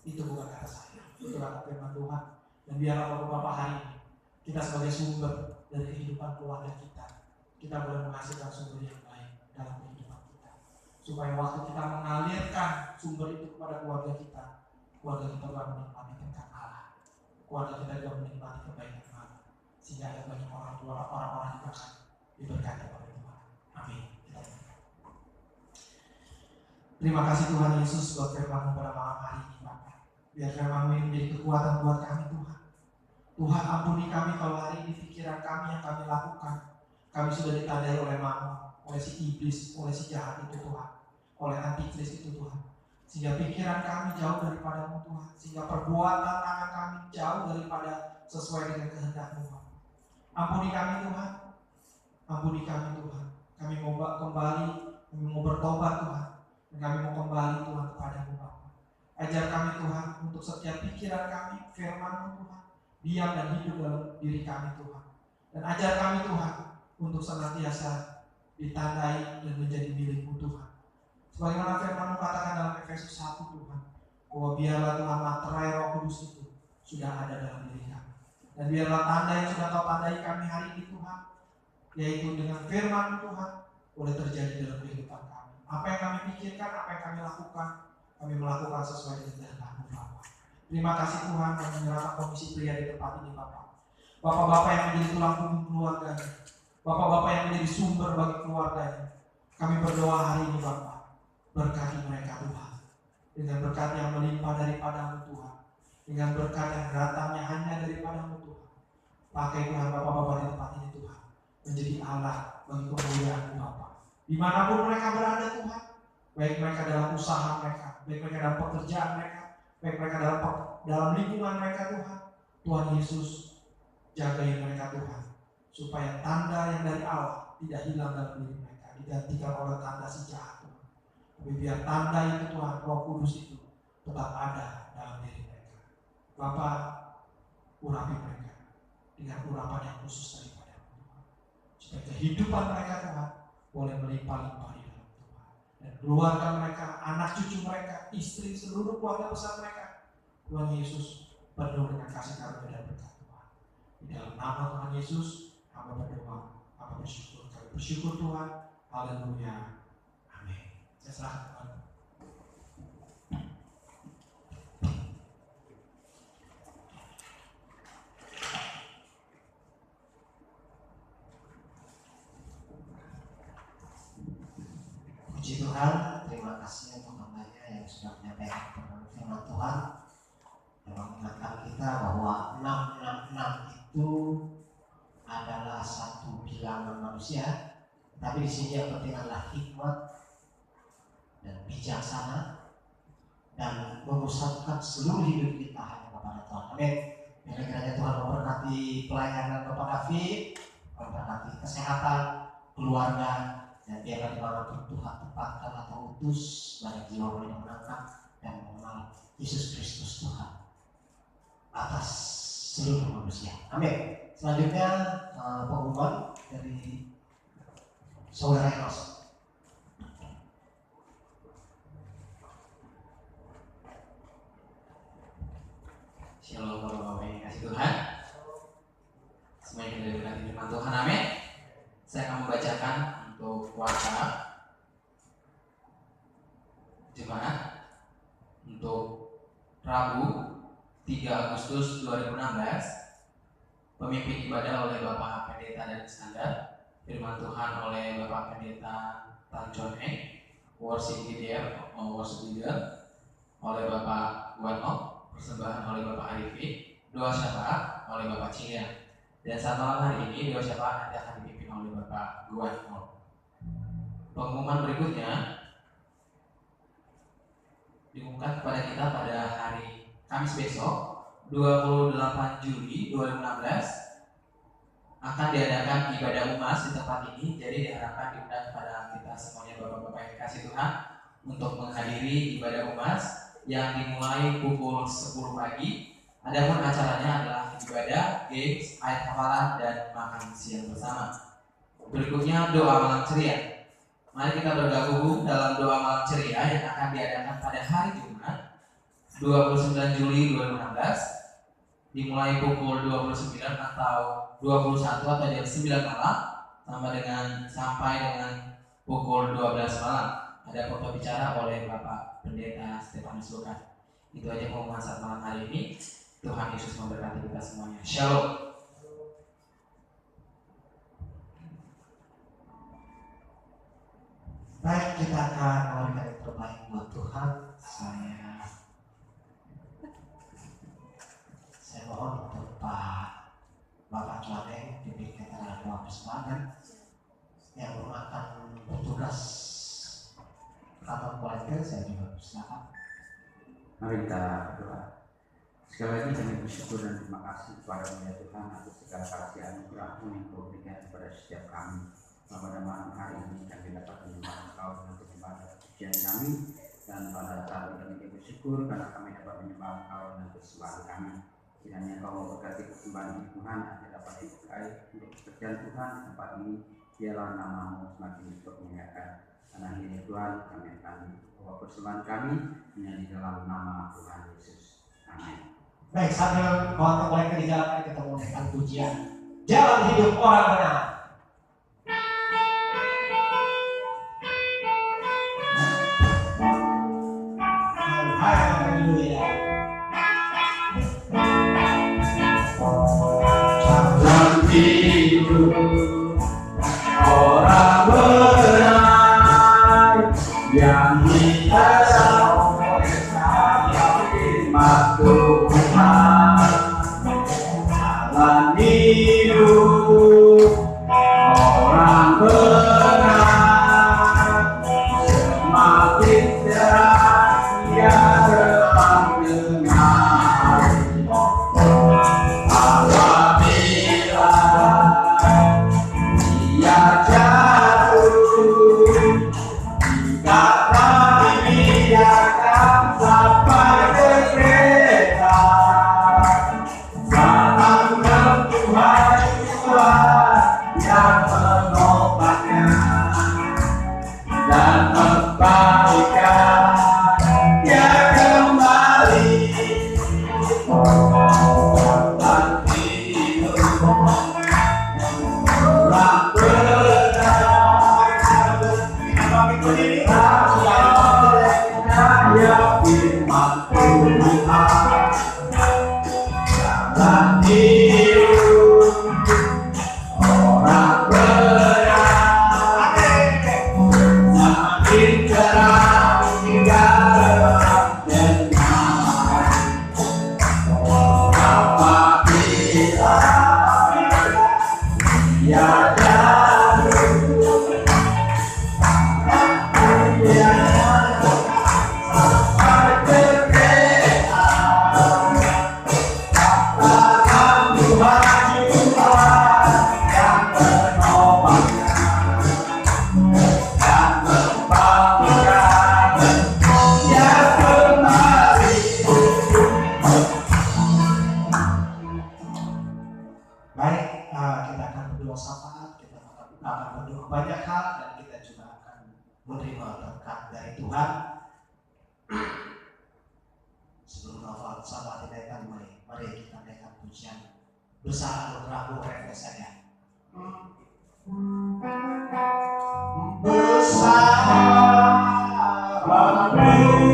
Itu bukan kata saya, itu kata firman Tuhan. Dan biarlah Bapak-Bapak hari ini kita sebagai sumber dari kehidupan keluarga kita boleh menghasilkan sumber yang baik dalam kehidupan kita. Supaya waktu kita mengalirkan sumber itu kepada keluarga kita juga menikmati berkat Allah. Keluarga kita juga menikmati kebaikan Allah. Sehingga ada banyak orang-orang juga akan diberkati oleh Tuhan. Amin. Terima kasih Tuhan Yesus buat firman pada malam hari ini Bapak. Biar firman ini menjadi kekuatan buat kami Tuhan. Tuhan ampuni kami kalau hari ini pikiran kami yang kami lakukan, kami sudah ditandai oleh mammon, oleh si iblis, oleh si jahat itu Tuhan, oleh antikris itu Tuhan. Sehingga pikiran kami jauh daripada-Mu Tuhan, sehingga perbuatan tangan kami jauh daripada sesuai dengan kehendak-Mu Tuhan. Ampuni kami Tuhan, ampuni kami Tuhan. Kami mau kembali, kami mau bertobat Tuhan, dan kami mau kembali Tuhan kepada-Mu Bapa. Ajar kami Tuhan untuk setiap pikiran kami, firman-Mu Tuhan, diam dan hidup dalam diri kami Tuhan. Dan ajar kami Tuhan untuk senantiasa ditandai dan menjadi milik-Mu Tuhan. Sebagaimana firman-Mu katakan dalam Efesus 1 Tuhan, bahwa biarlah Tuhan materai Roh Kudus itu sudah ada dalam diri kami. Dan biarlah tanda yang sudah Kau tandai kami hari ini Tuhan, yaitu dengan firman Tuhan, boleh terjadi dalam kehidupan kami. Apa yang kami pikirkan, apa yang kami lakukan, kami melakukan sesuai dengan kehendak-Mu Bapa. Terima kasih Tuhan yang menyerahkan komisi pria di tempat ini Bapak. Bapak-bapak yang menjadi tulang punggung keluarganya, bapak-bapak yang menjadi sumber bagi keluarganya. Kami berdoa hari ini Bapak, berkati mereka Tuhan, dengan berkat yang melimpah daripada-Mu Tuhan, dengan berkat yang datangnya hanya daripada-Mu Tuhan. Pakai Tuhan bapak-bapak di tempat ini Tuhan, menjadi Allah bagi kemuliaan-Mu Bapak. Dimanapun mereka berada Tuhan, baik mereka dalam usaha mereka, baik mereka dalam pekerjaan mereka, baik mereka dalam lingkungan mereka Tuhan. Tuhan Yesus, jagai mereka Tuhan, supaya tanda yang dari Allah tidak hilang dalam diri mereka, digantikan oleh tanda si jahat Tuhan. Tapi biar tanda itu Tuhan, Roh Kudus itu tetap ada dalam diri mereka. Bapa, urapi mereka dengan urapan yang khusus daripada Tuhan, supaya kehidupan mereka Tuhan boleh melimpah-limpah di dalam Tuhan. Dan keluarga mereka, anak cucu mereka, istri, seluruh keluarga besar mereka, Tuhan Yesus penuh dengan kasih karunia dan berkat Tuhan. Di dalam nama Tuhan Yesus, hamba berdoa, hamba bersyukur. Kami bersyukur Tuhan. Haleluya. Amin. Saya serahkan Tuhan. Puji Tuhan, terima kasih untuk hambanya yang sudah menyampaikan firman Tuhan yang mengingatkan kita bahwa 666 itu adalah satu bilangan manusia, tapi di sini yang penting adalah hikmat dan bijaksana dan memusatkan seluruh hidup kita hanya kepada Tuhan. Amin. Biar kiranya Tuhan memberkati pelayanan Bapak David, memberkati kesehatan, keluarga, dan biarlah dimanapun Tuhan tempatkan atau utus banyak jiwa boleh menangkap dan mengenal Yesus Kristus Tuhan atas seluruh manusia. Amin. Selanjutnya pengumuman dari Saudara Enos. Shalom Bapak-Bapak yang kasih Tuhan. Semuanya kita diberkati firman Tuhan, amin. Saya akan membacakan untuk kuasa jemaat untuk Rabu 3 Agustus 2016. Pemimpin ibadah oleh Bapak Pendeta dan Iskandar, firman Tuhan oleh Bapak Pendeta Tan John Eng, worship leader oleh Bapak Guano, persembahan oleh Bapak Arifi, doa syafaat oleh Bapak Cilia. Dan saat malam hari ini doa syafaat nanti akan dipimpin oleh Bapak Guano. Pengumuman berikutnya diumumkan kepada kita pada hari Kamis besok 28 Juli 2016 akan diadakan ibadah UMAS di tempat ini. Jadi diharapkan diundang kepada kita semuanya Bapak-Bapak yang kasih Tuhan untuk menghadiri ibadah UMAS yang dimulai pukul 10 pagi. Adapun acaranya adalah ibadah, games, ayat hafalan, dan makan siang bersama. Berikutnya doa malam ceria. Mari kita bergabung dalam doa malam ceria yang akan diadakan pada hari Jumat 29 Juli 2016 dimulai pukul 29 atau 21 atau jam 9 malam sampai dengan pukul 12 malam. Ada foto bicara oleh Bapak Pendeta Stefanus Lukas. Itu aja pengumuman saat malam hari ini. Tuhan Yesus memberkati kita semuanya. Shalom. Baik, kita akan memberikan yang terbaik buat Tuhan. Saya mohon untuk Bapak Cuaneng diberikan keterangan doa persembahan yang akan bertugas kantor kolektor. Saya juga persilakan. Mari kita berdoa. Sekali lagi kami bersyukur dan terima kasih kepada Tuhan atas segala kasih anugerah-Mu yang Kau berikan kepada setiap kami. Pada malam hari ini kami dapat menyembah Engkau dengan penyembahan pujian kami, dan pada saat ini kami bersyukur karena kami dapat menyembah Engkau dengan kesembahan kami. Kiranya Kau memberkati persembahan ini Tuhan agar dapat dipakai untuk pekerjaan Tuhan di tempat ini. Biarlah nama-Mu semakin dipermuliakan. Karena ini Tuhan kami akan membawa persembahan kami hanya di dalam nama Tuhan Yesus. Amin. Baik, sambil kantor kolektor di jalan kita memulaikan pujian Jalan Hidup Orang Benar. Haleluya. Jalan hidup orang benar yang kita firman Tuhan. Jalan hidup orang benar semakin cerah ia terdengar. Apabila ia jatuh, kata dia akan sampai ke kereta. Tangan Tuhan yang menopangnya dan membalikan dia kembali. Jalan hidup orang benar ya firman Tuhan. Jalan hidup orang benar semakin cerah hingga terdengar. Apabila ia jatuh, ia sampai ke kereta. menerima berkat dari Tuhan. Sebelum hafal sama dinaikkan, mari kita naikkan pujian Besar Anugerah-Mu, refresh saja. Besar anugerah-Mu,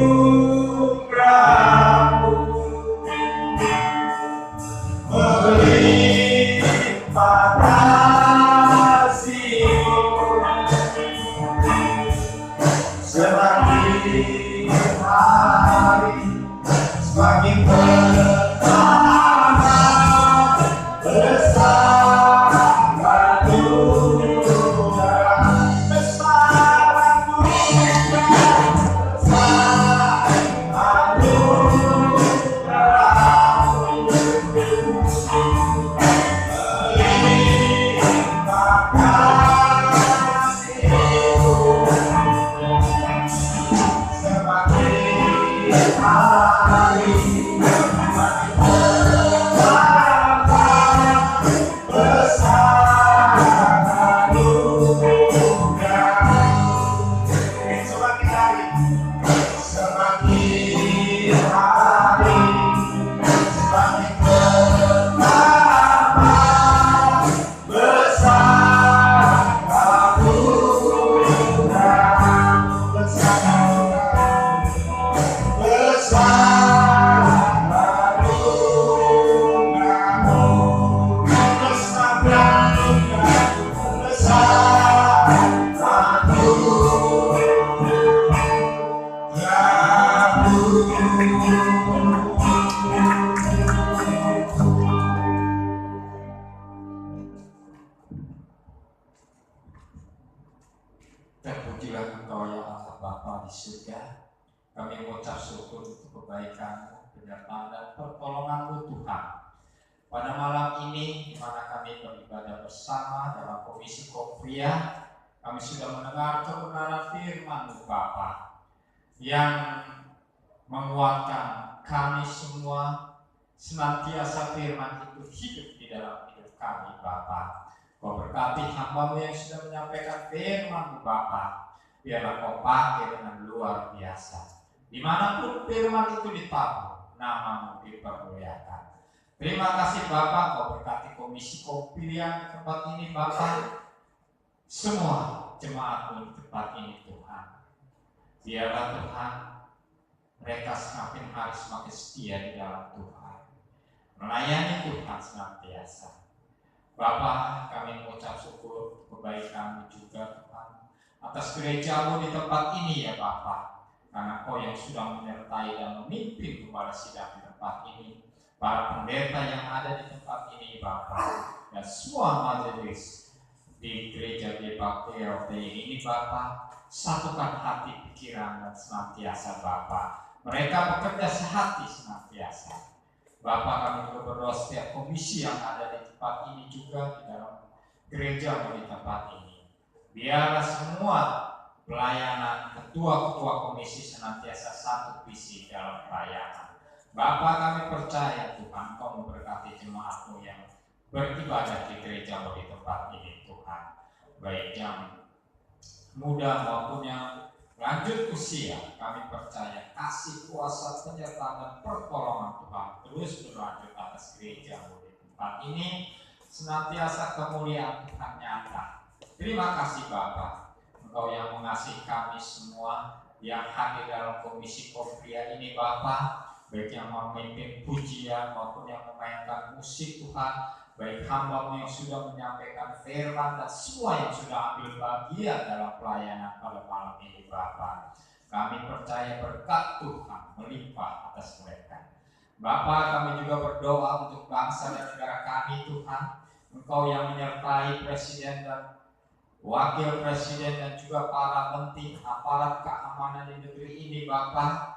melimpah kasih-Mu, semakin hari semakin pertama. Besar anugerah, besar anugerah, besar anugerah-Mu, melimpah kasih-Mu, semakin hari semakin bertambah. Besar anugerah-Mu, semakin hari semakin bertambah. Besar anugerah-Mu, besar anugerah-Mu, besar anugerah-Mu, besar anugerah-Mu, besar Terpujilah Engkau ya Allah Bapa di surga. Kami mengucap syukur untuk kebaikan-Mu, penyertaan dan pertolongan-Mu Tuhan. Pada malam ini, di mana kami beribadah bersama dalam Komisi Kopria, kami sudah mendengar kebenaran firman-Mu Bapa, yang menguatkan kami semua senantiasa firman itu hidup di dalam hidup kami Bapa. Kau berkati hamba-Mu yang sudah menyampaikan firman-Mu Bapa, biarlah Kau pakai dengan luar biasa. Dimanapun firman itu ditabuh, nama-Mu dipermuliakan. Terima kasih Bapa, Kau berkati Komisi Kopria di tempat ini Bapa, semua jemaat-Mu di tempat ini Tuhan. Biarlah Tuhan, mereka semakin hari semakin setia di dalam Tuhan, melayani Tuhan senantiasa. Bapa, kami mengucap syukur kebaikan-Mu juga Tuhan atas gereja-Mu di tempat ini ya Bapa, karena Kau yang sudah menyertai dan memimpin gembala sidang di tempat ini, para pendeta yang ada di tempat ini Bapa, dan semua majelis di gereja Bakti ini Bapa, satukan hati pikiran dan senantiasa Bapa, mereka bekerja sehati senantiasa. Bapa, kami juga berdoa setiap komisi yang ada di tempat ini juga di dalam gereja di tempat ini, biarlah semua pelayanan ketua-ketua komisi senantiasa satu visi dalam pelayanan. Bapa, kami percaya Tuhan Kau memberkati jemaat-Mu yang beribadah di gereja di tempat ini Tuhan, baik yang muda maupun yang lanjut usia. Kami percaya kasih kuasa penyertaan dan pertolongan Tuhan terus berlanjut atas gereja di tempat ini, senantiasa kemuliaan Tuhan nyata. Terima kasih Bapa, Engkau yang mengasihi kami semua yang hadir dalam Komisi Kopria ini Bapa, baik yang memimpin pujian maupun yang memainkan musik Tuhan, baik hamba-Mu yang sudah menyampaikan firman dan semua yang sudah ambil bagian dalam pelayanan pada malam ini Bapa. Kami percaya berkat Tuhan melimpah atas mereka. Bapa, kami juga berdoa untuk bangsa dan negara kami Tuhan. Engkau yang menyertai Presiden dan Wakil Presiden dan juga para menteri aparat keamanan di negeri ini Bapa.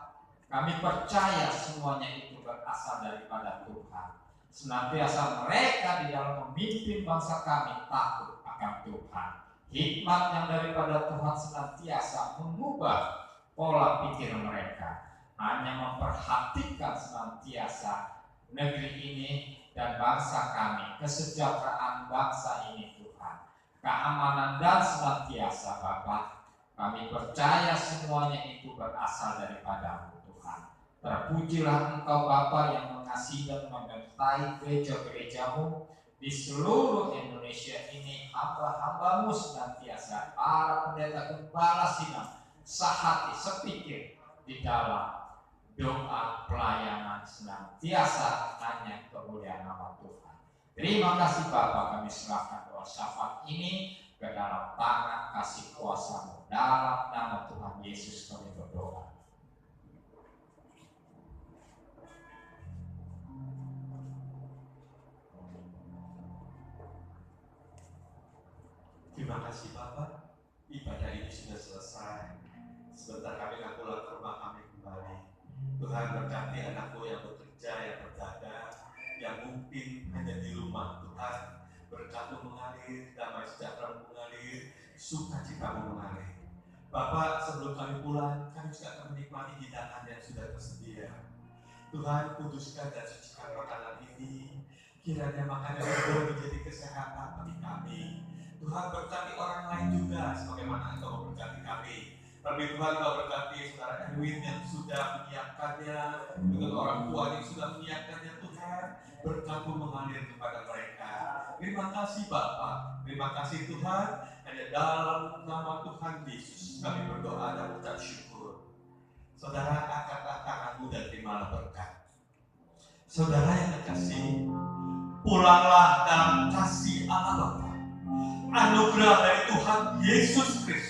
Kami percaya semuanya itu berasal daripada Tuhan. Senantiasa mereka di dalam memimpin bangsa kami takut akan Tuhan. Hikmat yang daripada Tuhan senantiasa mengubah pola pikir mereka, hanya memperhatikan senantiasa negeri ini dan bangsa kami, kesejahteraan bangsa ini Tuhan, keamanan dan senantiasa Bapa. Kami percaya semuanya itu berasal daripada-Mu Tuhan. Terpujilah Engkau Bapa yang mengasihi dan menyertai gereja-gereja-Mu di seluruh Indonesia ini. Hamba-hamba-Mu senantiasa para pendeta gembala sinam sehati sepikir di dalam doa pelayanan senantiasa hanya kemuliaan nama Tuhan. Terima kasih Bapa, kami serahkan doa syafaat ini ke dalam tangan kasih kuasa-Mu. Dalam nama Tuhan Yesus kami berdoa. Terima kasih Bapak, ibadah ini sudah selesai. Sebentar kami akan pulang ke rumah kami kembali. Tuhan berkati anakku yang bekerja, yang berdagang, yang mungkin hanya di rumah. Tuhan berkat-Mu mengalir, damai sejahtera mengalir, sukacita-Mu mengalir. Bapak, sebelum kami pulang, kami juga akan menikmati hidangan yang sudah tersedia. Tuhan, kuduskan dan sucikan makanan ini. Kiranya makanan ini boleh menjadi kesehatan bagi kami. Tuhan berkati orang lain juga, sebagaimana Engkau memberkati kami. Tapi Tuhan, Engkau berkati saudara Erwin yang sudah menyiapkannya, dengan orang tua yang sudah menyiapkannya. Tuhan, berkat-Mu mengalir kepada mereka. Terima kasih Bapa, terima kasih Tuhan. Hanya dalam nama Tuhan Yesus kami berdoa dan mengucap syukur. Saudara, angkatlah tanganmu dan terimalah berkat. Saudara yang terkasih, pulanglah dalam kasih Allah Bapa. Anugerah dari Tuhan Yesus Kristus